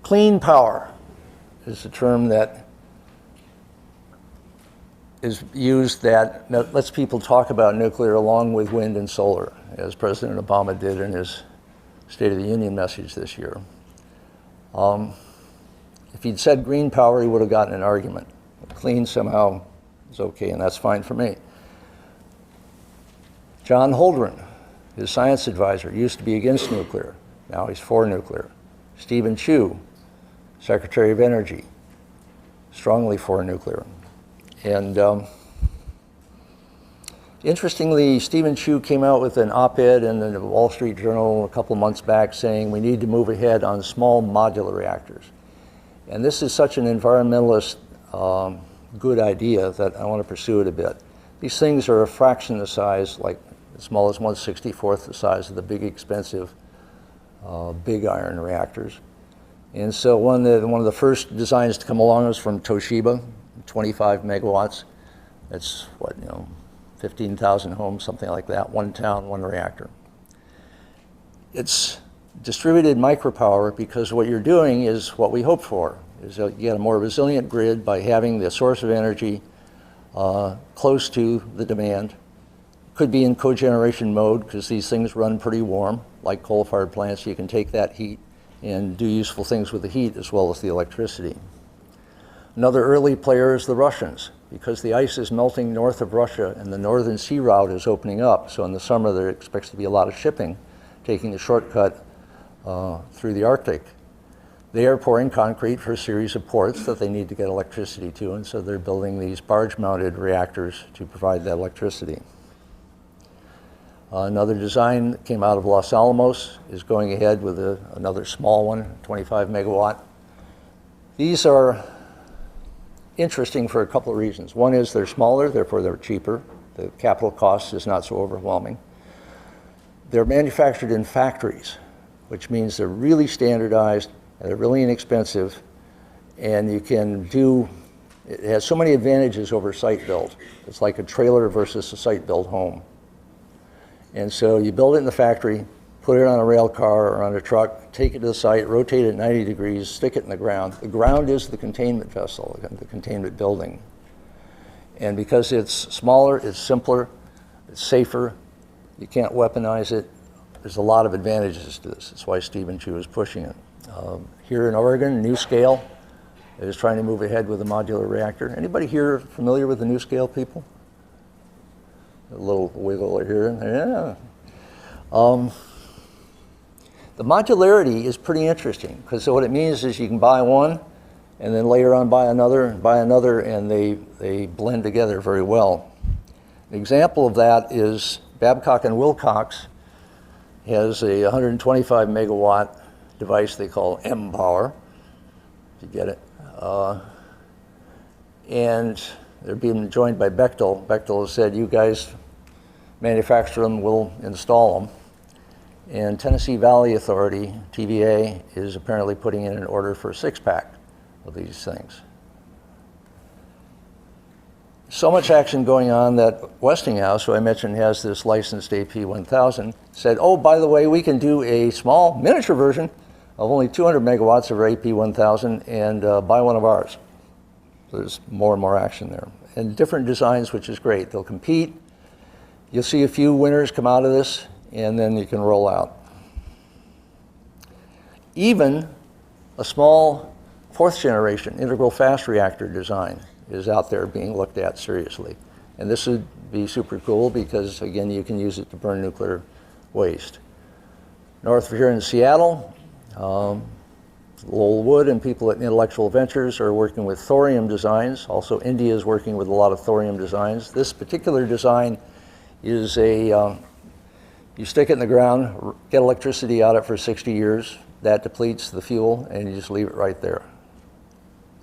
Clean power is a term that is used that lets people talk about nuclear along with wind and solar, as President Obama did in his State of the Union message this year. If he'd said green power, he would have gotten an argument. Clean somehow is okay, and that's fine for me. John Holdren, his science advisor, used to be against nuclear. Now he's for nuclear. Stephen Chu, Secretary of Energy, strongly for nuclear. And interestingly, Stephen Chu came out with an op-ed in the Wall Street Journal a couple months back saying we need to move ahead on small modular reactors. And this is such an environmentalist good idea that I want to pursue it a bit. These things are a fraction the size, like as small as 1/64th the size of the big expensive big iron reactors. And so one of the first designs to come along was from Toshiba, 25 megawatts. That's what, 15,000 homes, something like that, one town, one reactor. It's distributed micropower because what you're doing is what we hope for. is that you get a more resilient grid by having the source of energy close to the demand. Could be in cogeneration mode because these things run pretty warm, like coal-fired plants. You can take that heat and do useful things with the heat as well as the electricity. Another early player is the Russians, because the ice is melting north of Russia and the northern sea route is opening up. So in the summer there expects to be a lot of shipping, taking the shortcut through the Arctic. They are pouring concrete for a series of ports that they need to get electricity to, and so they're building these barge-mounted reactors to provide that electricity. Another design that came out of Los Alamos is going ahead with another small one, 25 megawatt. These are interesting for a couple of reasons. One is they're smaller, therefore they're cheaper. The capital cost is not so overwhelming. They're manufactured in factories, which means they're really standardized, they're really inexpensive, and you can do, it has so many advantages over site build. It's like a trailer versus a site built home. And so you build it in the factory, put it on a rail car or on a truck, take it to the site, rotate it 90 degrees, stick it in the ground. The ground is the containment vessel, the containment building. And because it's smaller, it's simpler, it's safer, you can't weaponize it. There's a lot of advantages to this. That's why Stephen Chu is pushing it. Here in Oregon, NuScale is trying to move ahead with a modular reactor. Anybody here familiar with the NuScale people? A little wiggle here and there, yeah. The modularity is pretty interesting because what it means is you can buy one and then later on buy another, and they blend together very well. An example of that is Babcock and Wilcox has a 125 megawatt device they call M-Power, if you get it. And they're being joined by Bechtel. Bechtel has said, you guys manufacture them, we'll install them. And Tennessee Valley Authority, TVA, is apparently putting in an order for a 6-pack of these things. So much action going on that Westinghouse, who I mentioned has this licensed AP1000, said, oh, by the way, we can do a small miniature version of only 200 megawatts of our AP1000 and buy one of ours. So there's more and more action there. And different designs, which is great. They'll compete. You'll see a few winners come out of this, and then you can roll out. Even a small 4th generation integral fast reactor design is out there being looked at seriously. And this would be super cool because, again, you can use it to burn nuclear waste. North of here in Seattle, Lowell Wood and people at Intellectual Ventures are working with thorium designs. Also, India is working with a lot of thorium designs. This particular design is you stick it in the ground, get electricity out of it for 60 years, that depletes the fuel, and you just leave it right there.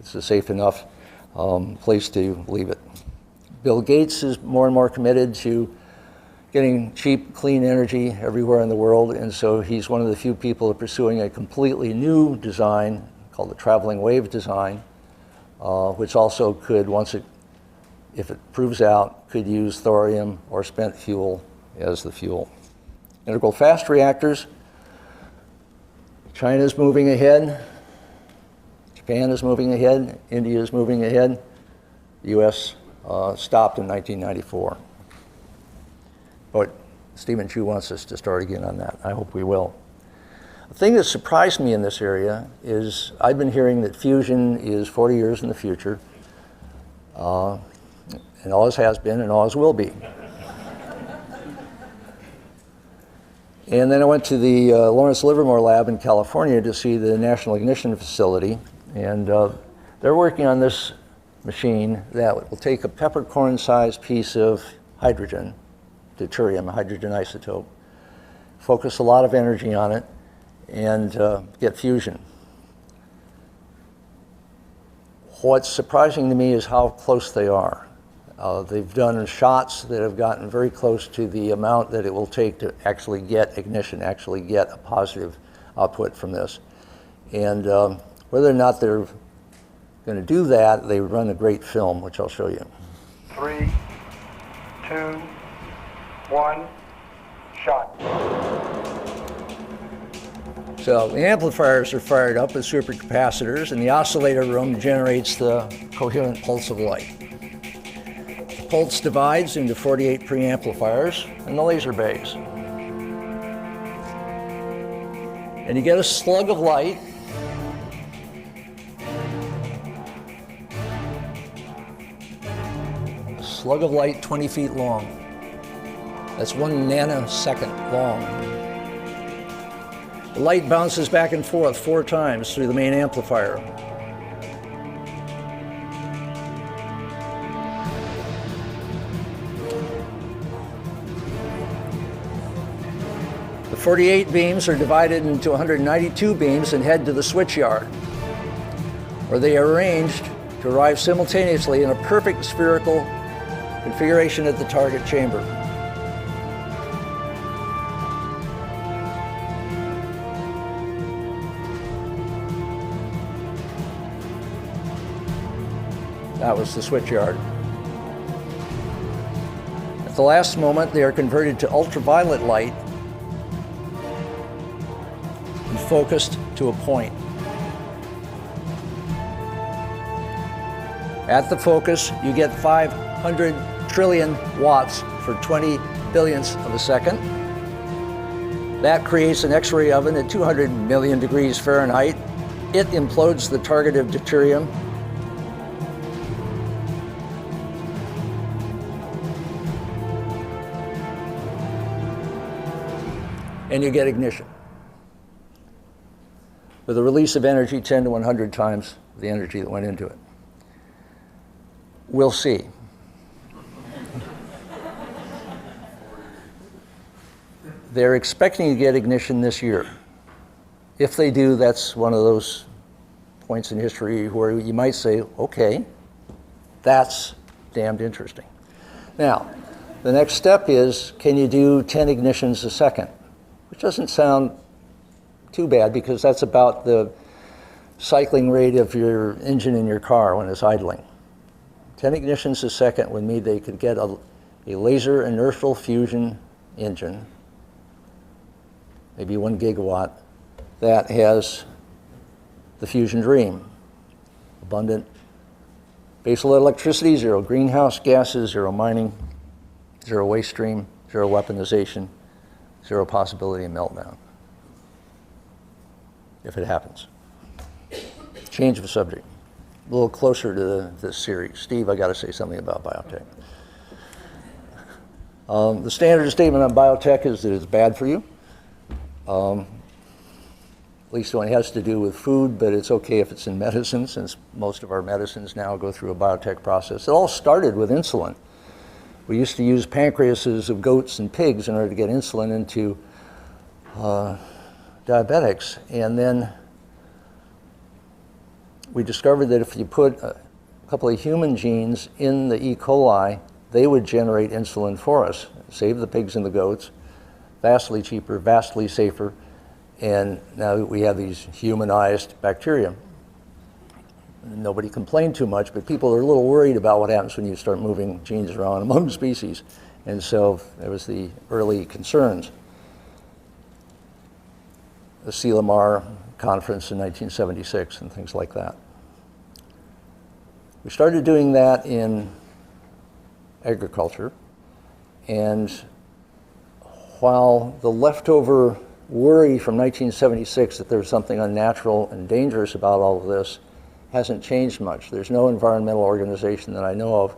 It's a safe enough place to leave it. Bill Gates is more and more committed to getting cheap, clean energy everywhere in the world, and so he's one of the few people pursuing a completely new design called the traveling wave design, which also could, if it proves out, could use thorium or spent fuel as the fuel. Integral fast reactors, China's moving ahead, Japan is moving ahead, India is moving ahead. The US stopped in 1994. But Stephen Chu wants us to start again on that. I hope we will. The thing that surprised me in this area is I've been hearing that fusion is 40 years in the future, and always has been and always will be. And then I went to the Lawrence Livermore lab in California to see the National Ignition Facility, and they're working on this machine that will take a peppercorn-sized piece of hydrogen, deuterium, a hydrogen isotope, focus a lot of energy on it, and get fusion. What's surprising to me is how close they are. They've done shots that have gotten very close to the amount that it will take to actually get ignition, actually get a positive output from this. And whether or not they're going to do that, they run a great film, which I'll show you. 3, 2, 1, shot. So the amplifiers are fired up with supercapacitors, and the oscillator room generates the coherent pulse of light. The pulse divides into 48 preamplifiers and the laser bays. And you get a slug of light. A slug of light 20 feet long. That's 1 nanosecond long. The light bounces back and forth 4 times through the main amplifier. The 48 beams are divided into 192 beams and head to the switch yard, where they are arranged to arrive simultaneously in a perfect spherical configuration at the target chamber. That was the switch yard. At the last moment, they are converted to ultraviolet light and focused to a point. At the focus, you get 500 trillion watts for 20 billionths of a second. That creates an X-ray oven at 200 million degrees Fahrenheit. It implodes the target of deuterium. And you get ignition with a release of energy 10 to 100 times the energy that went into it. We'll see. They're expecting to get ignition this year. If they do, that's one of those points in history where you might say, okay, that's damned interesting. Now, the next step is, can you do 10 ignitions a second? Which doesn't sound too bad because that's about the cycling rate of your engine in your car when it's idling. 10 ignitions a second would mean they could get a laser inertial fusion engine, maybe 1 gigawatt, that has the fusion dream. Abundant baseload electricity, 0 greenhouse gases, 0 mining, 0 waste stream, 0 weaponization, 0 possibility of meltdown, if it happens. Change of subject. A little closer to this series. Steve, I got to say something about biotech. The standard statement on biotech is that it's bad for you. At least when it has to do with food, but it's okay if it's in medicine, since most of our medicines now go through a biotech process. It all started with insulin. We used to use pancreases of goats and pigs in order to get insulin into diabetics. And then we discovered that if you put a couple of human genes in the E. coli, they would generate insulin for us, save the pigs and the goats, vastly cheaper, vastly safer, and now we have these humanized bacteria. Nobody complained too much, but people are a little worried about what happens when you start moving genes around among species. And so there was the early concerns. The CLMR conference in 1976 and things like that. We started doing that in agriculture, and while the leftover worry from 1976 that there was something unnatural and dangerous about all of this hasn't changed much. There's no environmental organization that I know of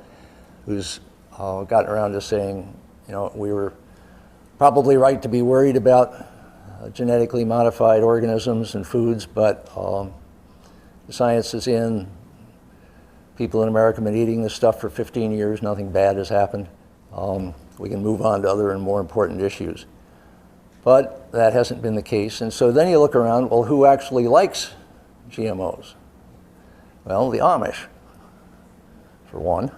who's gotten around to saying, you know, we were probably right to be worried about genetically modified organisms and foods, but the science is in. People in America have been eating this stuff for 15 years. Nothing bad has happened. We can move on to other and more important issues. But that hasn't been the case. And so then you look around, well, who actually likes GMOs? Well, the Amish, for one.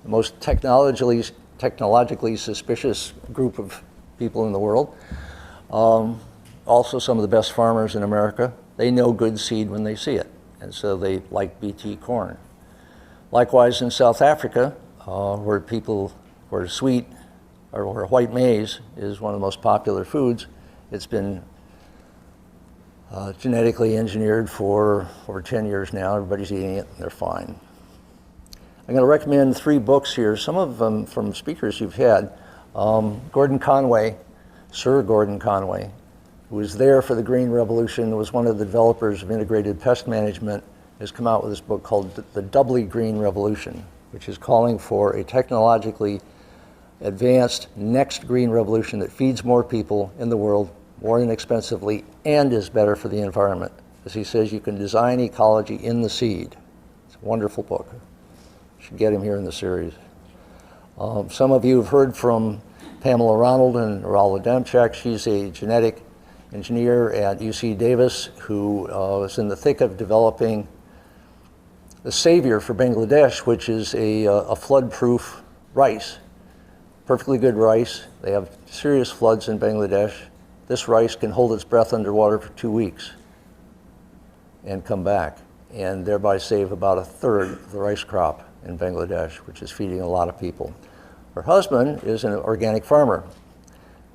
The most technologically suspicious group of people in the world. Also some of the best farmers in America. They know good seed when they see it. And so they like BT corn. Likewise in South Africa, where sweet or where white maize is one of the most popular foods, it's been genetically engineered for over 10 years now. Everybody's eating it, and they're fine. I'm going to recommend 3 books here, some of them from speakers you've had. Gordon Conway, Sir Gordon Conway, who was there for the Green Revolution, was one of the developers of integrated pest management, has come out with this book called The Doubly Green Revolution, which is calling for a technologically advanced next green revolution that feeds more people in the world more inexpensively and is better for the environment. As he says, you can design ecology in the seed. It's a wonderful book. You should get him here in the series. Some of you have heard from Pamela Ronald and Raul Adamczak. She's a genetic engineer at UC Davis who is in the thick of developing the savior for Bangladesh, which is a flood-proof rice. Perfectly good rice. They have serious floods in Bangladesh. This rice can hold its breath underwater for 2 weeks and come back, and thereby save about 1/3 of the rice crop in Bangladesh, which is feeding a lot of people. Her husband is an organic farmer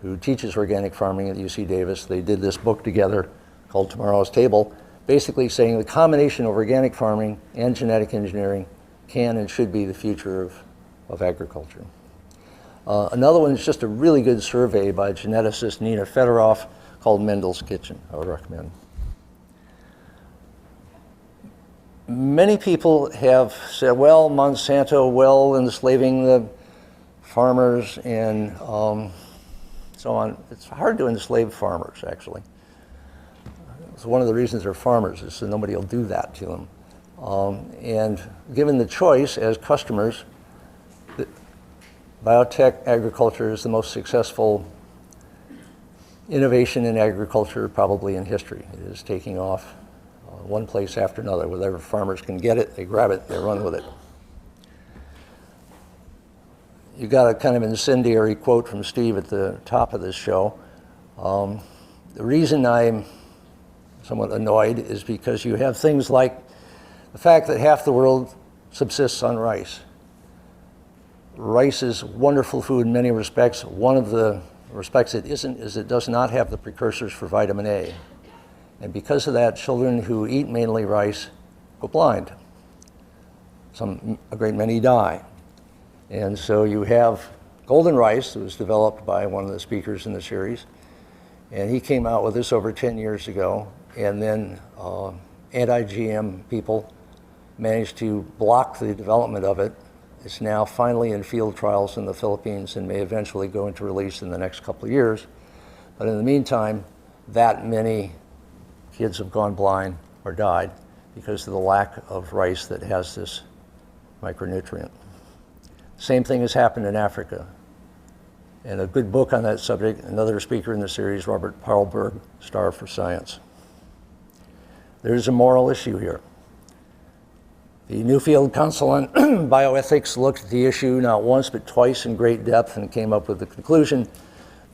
who teaches organic farming at UC Davis. They did this book together called Tomorrow's Table, basically saying the combination of organic farming and genetic engineering can and should be the future of agriculture. Another one is just a really good survey by geneticist Nina Fedorov called Mendel's Kitchen, I would recommend. Many people have said, well, Monsanto, well, enslaving the farmers and so on. It's hard to enslave farmers, actually. So one of the reasons they're farmers is so nobody will do that to them. And given the choice as customers, biotech agriculture is the most successful innovation in agriculture probably in history. It is taking off one place after another. Wherever farmers can get it, they grab it, they run with it. You got a kind of incendiary quote from Steve at the top of this show. The reason I'm somewhat annoyed is because you have things like the fact that half the world subsists on rice. Rice is wonderful food in many respects. One of the respects it isn't is it does not have the precursors for vitamin A. And because of that, children who eat mainly rice go blind. A great many die. And so you have golden rice that was developed by one of the speakers in the series. And he came out with this over 10 years ago. And then anti-GM people managed to block the development of it. It's now finally in field trials in the Philippines and may eventually go into release in the next couple of years. But in the meantime, that many kids have gone blind or died because of the lack of rice that has this micronutrient. Same thing has happened in Africa. And a good book on that subject, another speaker in the series, Robert Paulberg, Star for Science. There's a moral issue here. The Newfield Council on Bioethics looked at the issue not once but twice in great depth and came up with the conclusion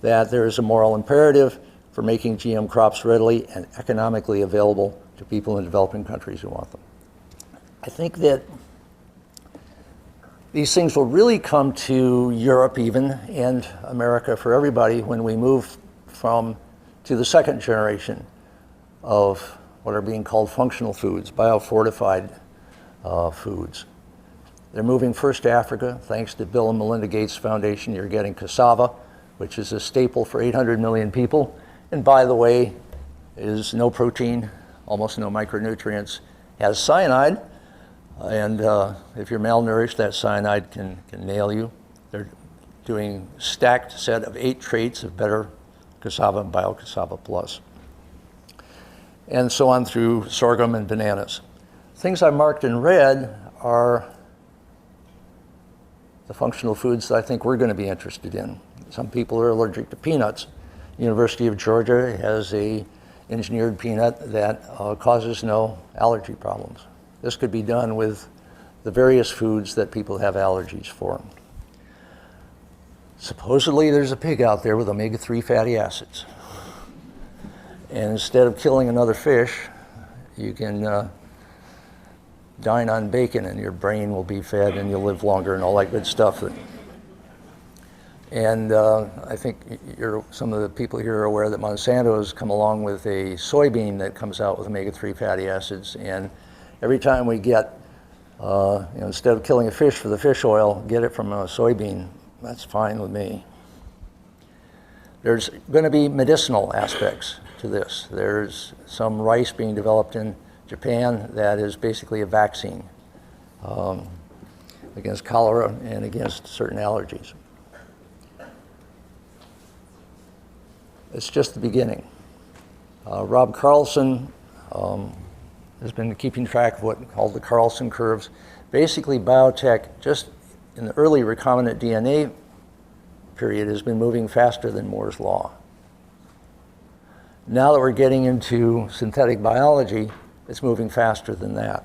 that there is a moral imperative for making GM crops readily and economically available to people in developing countries who want them. I think that these things will really come to Europe even and America for everybody when we move to the second generation of what are being called functional foods, biofortified foods. They're moving first to Africa. Thanks to Bill and Melinda Gates Foundation, you're getting cassava, which is a staple for 800 million people. And by the way, is no protein, almost no micronutrients, has cyanide. And if you're malnourished, that cyanide can nail you. They're doing stacked set of 8 traits of better cassava and bio-cassava plus. And so on through sorghum and bananas. Things I marked in red are the functional foods that I think we're going to be interested in. Some people are allergic to peanuts. University of Georgia has a engineered peanut that causes no allergy problems. This could be done with the various foods that people have allergies for. Supposedly there's a pig out there with omega-3 fatty acids. And instead of killing another fish, you can dine on bacon and your brain will be fed and you'll live longer and all that good stuff. And I think some of the people here are aware that Monsanto has come along with a soybean that comes out with omega-3 fatty acids. And every time we get, instead of killing a fish for the fish oil, get it from a soybean, that's fine with me. There's going to be medicinal aspects to this. There's some rice being developed in Japan that is basically a vaccine against cholera and against certain allergies. It's just the beginning. Rob Carlson has been keeping track of what's called the Carlson curves. Basically, biotech, just in the early recombinant DNA period, has been moving faster than Moore's law. Now that we're getting into synthetic biology, it's moving faster than that.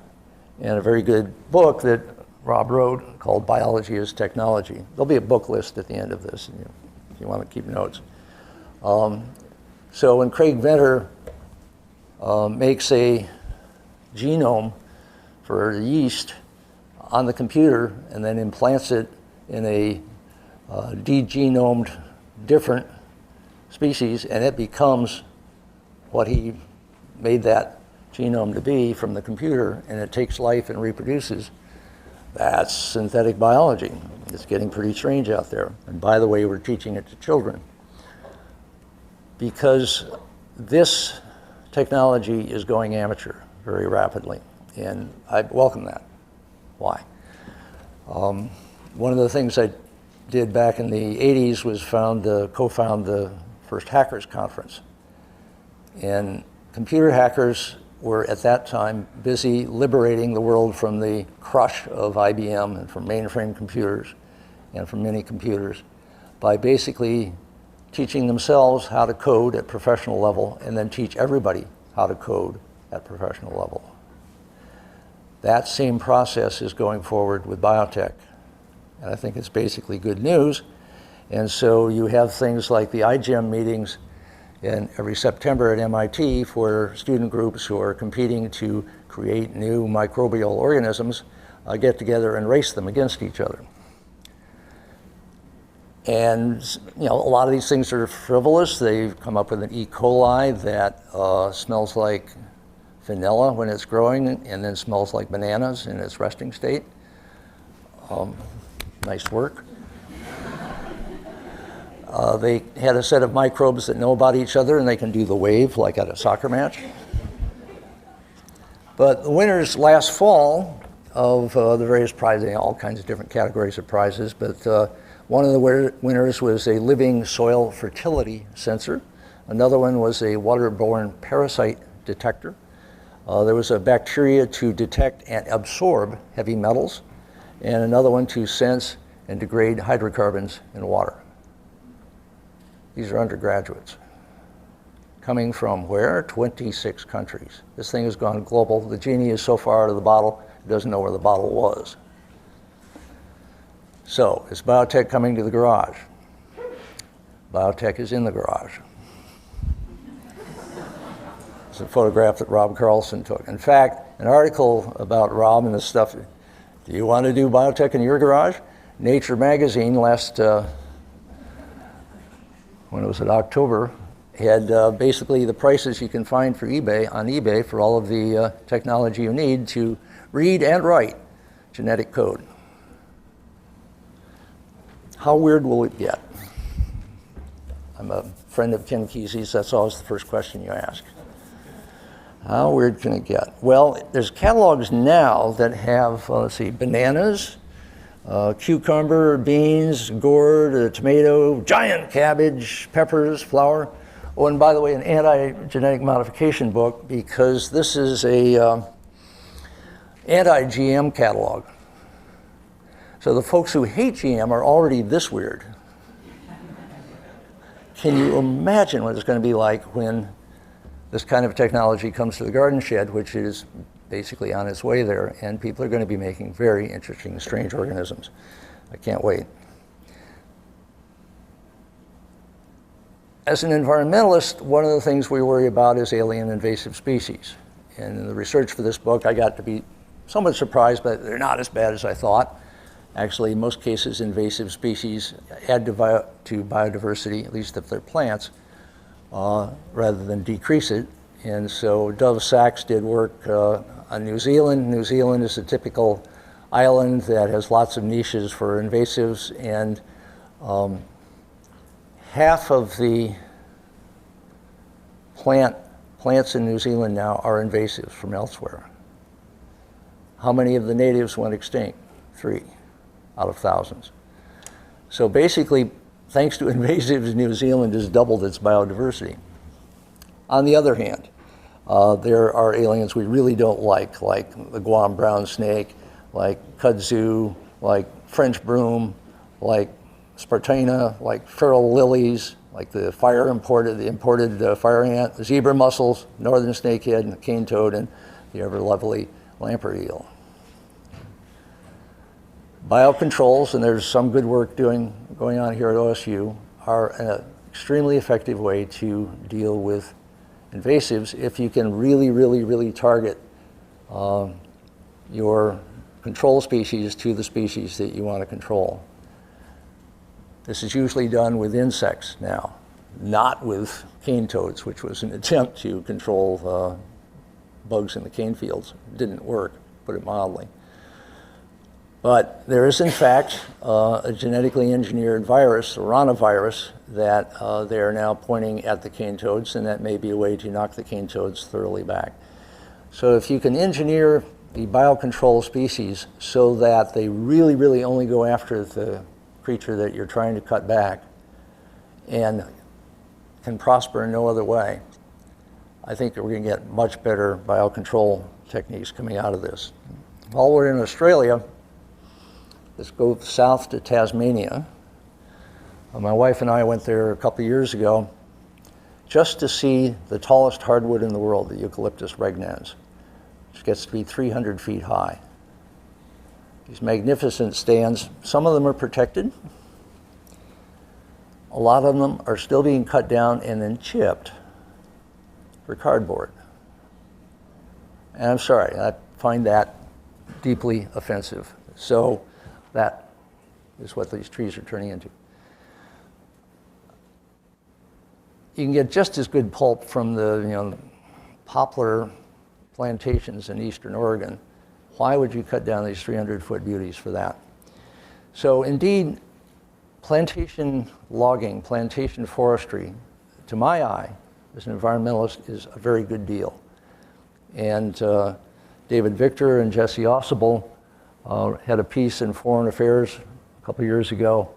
And a very good book that Rob wrote called Biology is Technology. There'll be a book list at the end of this if you want to keep notes. So when Craig Venter makes a genome for the yeast on the computer and then implants it in a de-genomed different species, and it becomes what he made that genome to be from the computer, and it takes life and reproduces, that's synthetic biology. It's getting pretty strange out there. And by the way, we're teaching it to children, because this technology is going amateur very rapidly, and I welcome that. Why? One of the things I did back in the 80s was co-found the first hackers conference. And computer hackers were at that time busy liberating the world from the crush of IBM and from mainframe computers and from mini computers by basically teaching themselves how to code at professional level and then teach everybody how to code at professional level. That same process is going forward with biotech. And I think it's basically good news. And so you have things like the iGEM meetings every September at MIT for student groups who are competing to create new microbial organisms, get together and race them against each other. And a lot of these things are frivolous. They've come up with an E. coli that smells like vanilla when it's growing and then smells like bananas in its resting state. Nice work. They had a set of microbes that know about each other and they can do the wave like at a soccer match. But the winners last fall of the various prizes, all kinds of different categories of prizes, but one of the winners was a living soil fertility sensor. Another one was a waterborne parasite detector. There was a bacteria to detect and absorb heavy metals, and another one to sense and degrade hydrocarbons in water. These are undergraduates. Coming from where? 26 countries. This thing has gone global. The genie is so far out of the bottle, it doesn't know where the bottle was. So, is biotech coming to the garage? Biotech is in the garage. It's a photograph that Rob Carlson took. In fact, an article about Rob and this stuff, do you want to do biotech in your garage? Nature magazine last, when it was in October, had basically the prices you can find for on eBay for all of the technology you need to read and write genetic code. How weird will it get? I'm a friend of Ken Kesey's. That's always the first question you ask. How weird can it get? Well, there's catalogs now that have, bananas, cucumber, beans, gourd, tomato, giant cabbage, peppers, flour. Oh, and by the way, an anti-genetic modification book, because this is a anti-GM catalog. So the folks who hate GM are already this weird. Can you imagine what it's going to be like when this kind of technology comes to the garden shed, which is basically on its way there, and people are going to be making very interesting, strange organisms. I can't wait. As an environmentalist, one of the things we worry about is alien invasive species. And in the research for this book, I got to be somewhat surprised, but they're not as bad as I thought. Actually, in most cases, invasive species add to biodiversity, at least if they're plants, rather than decrease it. And so Dov Sachs did work on New Zealand. New Zealand is a typical island that has lots of niches for invasives, and half of the plants in New Zealand now are invasives from elsewhere. How many of the natives went extinct? 3 out of thousands. So basically, thanks to invasives, New Zealand has doubled its biodiversity. On the other hand, there are aliens we really don't like the Guam brown snake, like kudzu, like French broom, like spartina, like feral lilies, like the imported fire ant, the zebra mussels, northern snakehead, the cane toad, and the ever lovely lamprey eel. Biocontrols, and there's some good work going on here at OSU, are an extremely effective way to deal with invasives if you can really target your control species to the species that you want to control. This is usually done with insects now, not with cane toads, which was an attempt to control bugs in the cane fields. It didn't work, put it mildly. But there is, in fact, a genetically engineered virus, a ranavirus, that they are now pointing at the cane toads, and that may be a way to knock the cane toads thoroughly back. So if you can engineer the biocontrol species so that they really only go after the creature that you're trying to cut back and can prosper in no other way, I think that we're going to get much better biocontrol techniques coming out of this. While we're in Australia, let's go south to Tasmania. My wife and I went there a couple of years ago just to see the tallest hardwood in the world, the Eucalyptus regnans, which gets to be 300 feet high. These magnificent stands, some of them are protected. A lot of them are still being cut down and then chipped for cardboard. And I'm sorry, I find that deeply offensive. So that is what these trees are turning into. You can get just as good pulp from the poplar plantations in eastern Oregon. Why would you cut down these 300-foot beauties for that? So indeed, plantation logging, plantation forestry, to my eye, as an environmentalist, is a very good deal. And David Victor and Jesse Ossibel had a piece in Foreign Affairs a couple years ago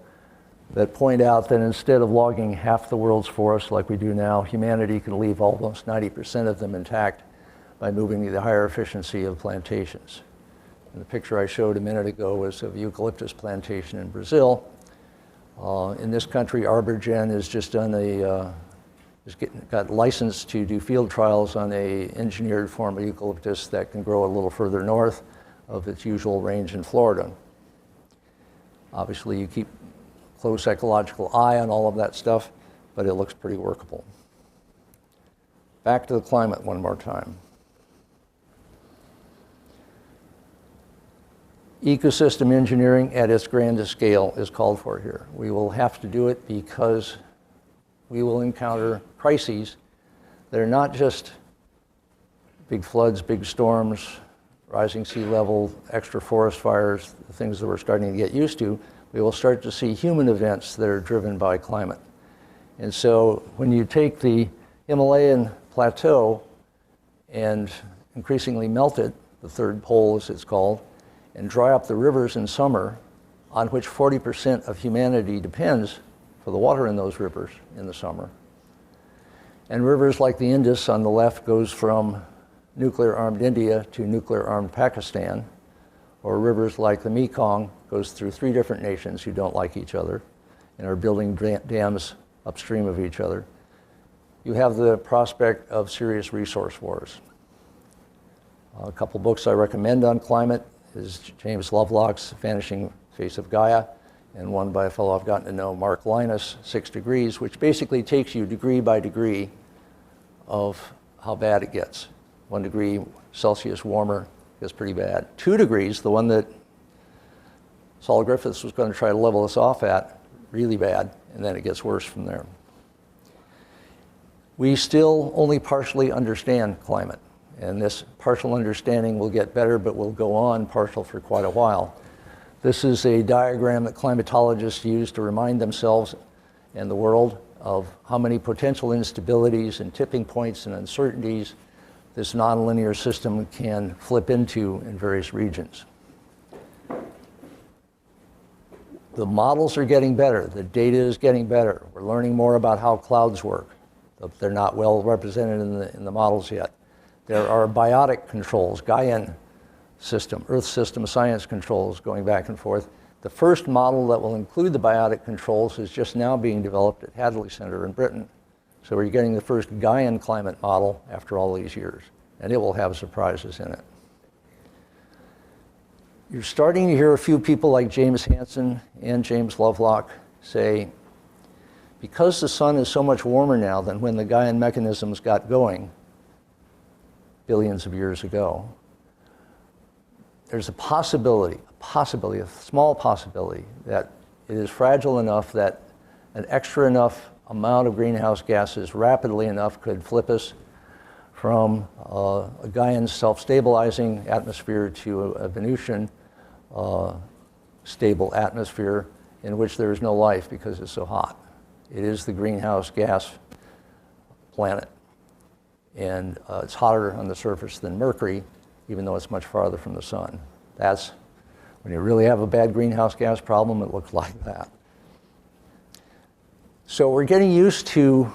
that point out that instead of logging half the world's forests like we do now, humanity can leave almost 90% of them intact by moving to the higher efficiency of plantations. And the picture I showed a minute ago was of eucalyptus plantation in Brazil. In this country, ArborGen has just done got licensed to do field trials on a engineered form of eucalyptus that can grow a little further north of its usual range in Florida. Obviously, you keep close ecological eye on all of that stuff, but it looks pretty workable. Back to the climate one more time. Ecosystem engineering at its grandest scale is called for here. We will have to do it because we will encounter crises that are not just big floods, big storms, rising sea level, extra forest fires, the things that we're starting to get used to. We will start to see human events that are driven by climate. And so when you take the Himalayan plateau and increasingly melt it, the third pole as it's called, and dry up the rivers in summer, on which 40% of humanity depends for the water in those rivers in the summer. And rivers like the Indus on the left goes from nuclear-armed India to nuclear-armed Pakistan, or rivers like the Mekong goes through 3 different nations who don't like each other and are building dams upstream of each other. You have the prospect of serious resource wars. A couple books I recommend on climate is James Lovelock's Vanishing Face of Gaia, and one by a fellow I've gotten to know, Mark Linus, 6 Degrees, which basically takes you degree by degree of how bad it gets. 1 degree Celsius warmer gets pretty bad. 2 degrees, the one that Saul Griffiths was going to try to level us off at, really bad, and then it gets worse from there. We still only partially understand climate, and this partial understanding will get better, but will go on partial for quite a while. This is a diagram that climatologists use to remind themselves and the world of how many potential instabilities and tipping points and uncertainties this nonlinear system can flip into in various regions. The models are getting better. The data is getting better. We're learning more about how clouds work. They're not well represented in the models yet. There are biotic controls, Gaian system, Earth system science controls going back and forth. The first model that will include the biotic controls is just now being developed at Hadley Center in Britain. So we're getting the first Gaian climate model after all these years, and it will have surprises in it. You're starting to hear a few people like James Hansen and James Lovelock say, because the sun is so much warmer now than when the Gaian mechanisms got going billions of years ago, there's a possibility, a small possibility, that it is fragile enough that an extra enough amount of greenhouse gases rapidly enough could flip us from a Gaian self-stabilizing atmosphere to a Venusian stable atmosphere in which there is no life because it's so hot. It is the greenhouse gas planet. And it's hotter on the surface than Mercury, even though it's much farther from the sun. That's, when you really have a bad greenhouse gas problem, it looks like that. So we're getting used to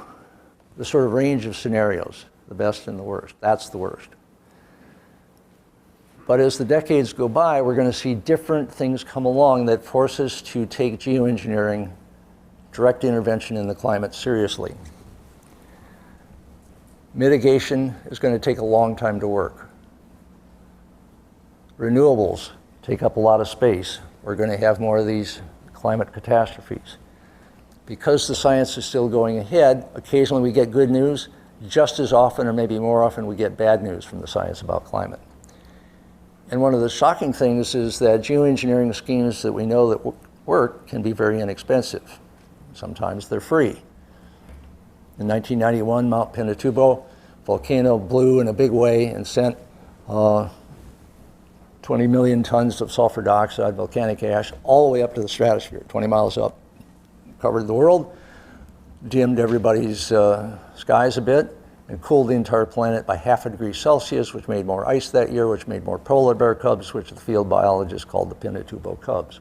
the sort of range of scenarios, the best and the worst. That's the worst. But as the decades go by, we're going to see different things come along that force us to take geoengineering, direct intervention in the climate, seriously. Mitigation is going to take a long time to work. Renewables take up a lot of space. We're going to have more of these climate catastrophes. Because the science is still going ahead, occasionally we get good news. Just as often, or maybe more often, we get bad news from the science about climate. And one of the shocking things is that geoengineering schemes that we know that work can be very inexpensive. Sometimes they're free. In 1991, Mount Pinatubo volcano blew in a big way and sent 20 million tons of sulfur dioxide, volcanic ash, all the way up to the stratosphere, 20 miles up. Covered the world, dimmed everybody's skies a bit, and cooled the entire planet by 0.5 degrees Celsius, which made more ice that year, which made more polar bear cubs, which the field biologists called the Pinatubo cubs.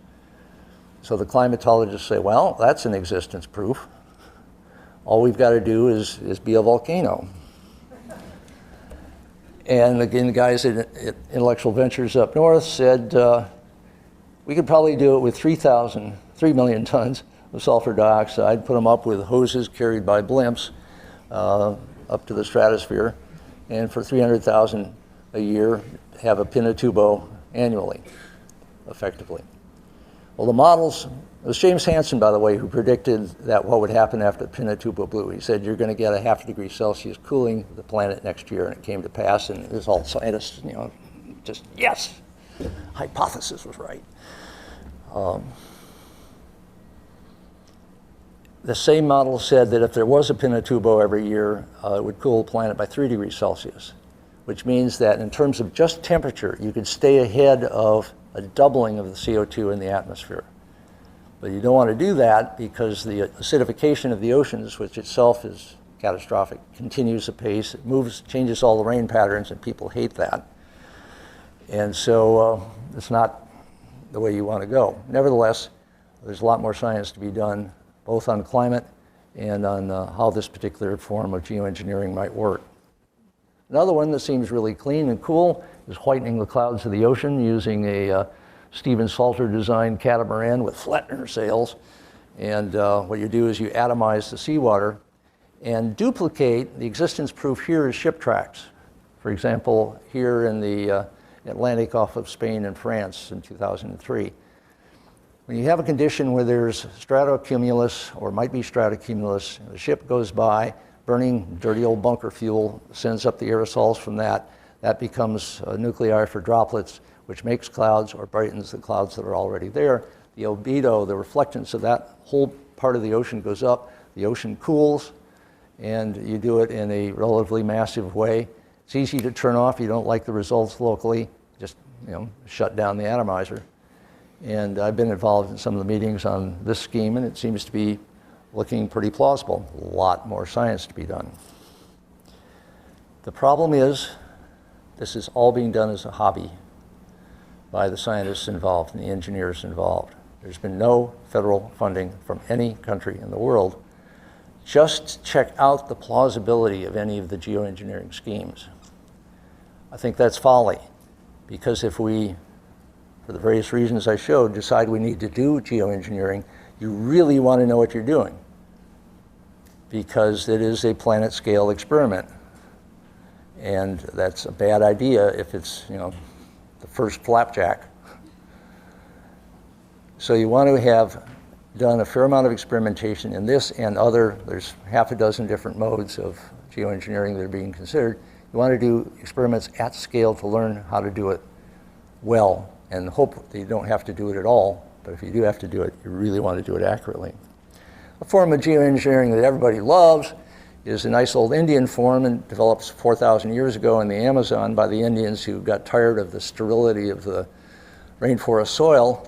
So the climatologists say, well, that's an existence proof. All we've got to do is be a volcano. And again, the guys at Intellectual Ventures up north said, we could probably do it with 3 million tons of sulfur dioxide, put them up with hoses carried by blimps up to the stratosphere, and for 300,000 a year, have a Pinatubo annually, effectively. Well, the models, it was James Hansen, by the way, who predicted that what would happen after Pinatubo blew. He said, you're going to get a 0.5 degree Celsius cooling the planet next year, and it came to pass, and there's all scientists, just, yes, hypothesis was right. The same model said that if there was a Pinatubo every year, it would cool the planet by 3 degrees Celsius, which means that in terms of just temperature, you could stay ahead of a doubling of the CO2 in the atmosphere. But you don't want to do that because the acidification of the oceans, which itself is catastrophic, continues apace. It moves, changes all the rain patterns, and people hate that. And so it's not the way you want to go. Nevertheless, there's a lot more science to be done, both on climate and on how this particular form of geoengineering might work. Another one that seems really clean and cool is whitening the clouds of the ocean using a Stephen Salter designed catamaran with Flettner sails. And what you do is you atomize the seawater and duplicate, the existence proof here is ship tracks. For example, here in the Atlantic off of Spain and France in 2003. When you have a condition where there's stratocumulus, or might be stratocumulus, the ship goes by, burning dirty old bunker fuel, sends up the aerosols from that. That becomes nuclei for droplets, which makes clouds or brightens the clouds that are already there. The albedo, the reflectance of that whole part of the ocean goes up, the ocean cools, and you do it in a relatively massive way. It's easy to turn off. You don't like the results locally, just shut down the atomizer. And I've been involved in some of the meetings on this scheme, and it seems to be looking pretty plausible. A lot more science to be done. The problem is, this is all being done as a hobby by the scientists involved and the engineers involved. There's been no federal funding from any country in the world. Just check out the plausibility of any of the geoengineering schemes. I think that's folly, because if we, for the various reasons I showed, decide we need to do geoengineering, you really want to know what you're doing, because it is a planet-scale experiment. And that's a bad idea if it's, the first flapjack. So you want to have done a fair amount of experimentation in this and other, there's half a dozen different modes of geoengineering that are being considered. You want to do experiments at scale to learn how to do it well and hope that you don't have to do it at all. But if you do have to do it, you really want to do it accurately. A form of geoengineering that everybody loves is a nice old Indian form, and developed 4,000 years ago in the Amazon by the Indians who got tired of the sterility of the rainforest soil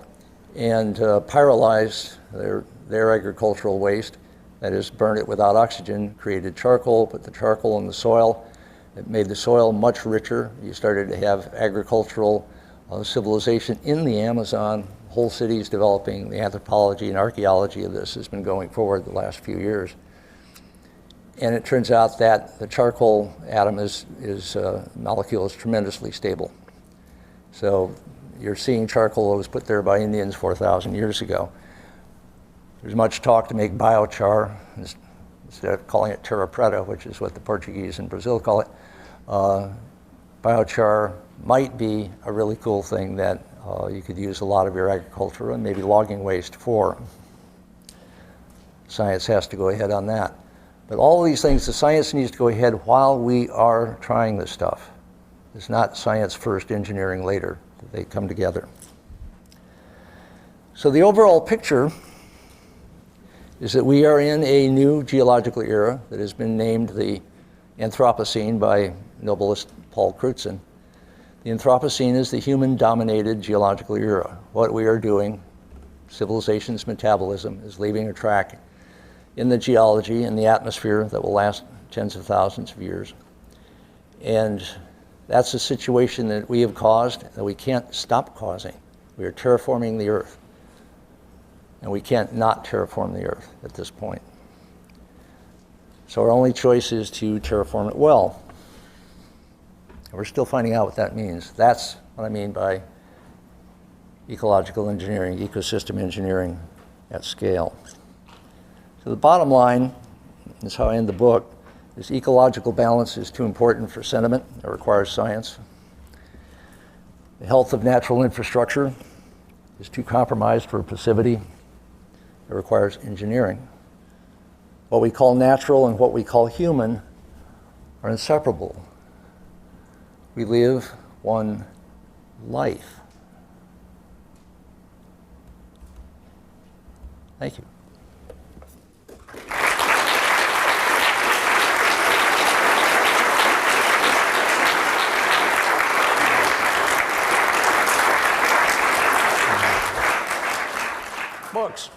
and pyrolyzed their agricultural waste, that is, burned it without oxygen, created charcoal, put the charcoal in the soil. It made the soil much richer. You started to have agricultural civilization in the Amazon. Whole cities developing. The anthropology and archaeology of this has been going forward the last few years. And it turns out that the charcoal atom molecule is tremendously stable. So you're seeing charcoal that was put there by Indians 4,000 years ago. There's much talk to make biochar, instead of calling it terra preta, which is what the Portuguese in Brazil call it. Biochar might be a really cool thing that you could use a lot of your agriculture and maybe logging waste for. Science has to go ahead on that. But all of these things, the science needs to go ahead while we are trying this stuff. It's not science first, engineering later. They come together. So the overall picture is that we are in a new geological era that has been named the Anthropocene by Nobelist Paul Crutzen. The Anthropocene is the human-dominated geological era. What we are doing, civilization's metabolism, is leaving a track in the geology and the atmosphere that will last tens of thousands of years. And that's a situation that we have caused that we can't stop causing. We are terraforming the Earth. And we can't not terraform the Earth at this point. So our only choice is to terraform it well. And we're still finding out what that means. That's what I mean by ecological engineering, ecosystem engineering at scale. So the bottom line, is how I end the book, is ecological balance is too important for sentiment. It requires science. The health of natural infrastructure is too compromised for passivity. It requires engineering. What we call natural and what we call human are inseparable. We live one life. Thank you. Books.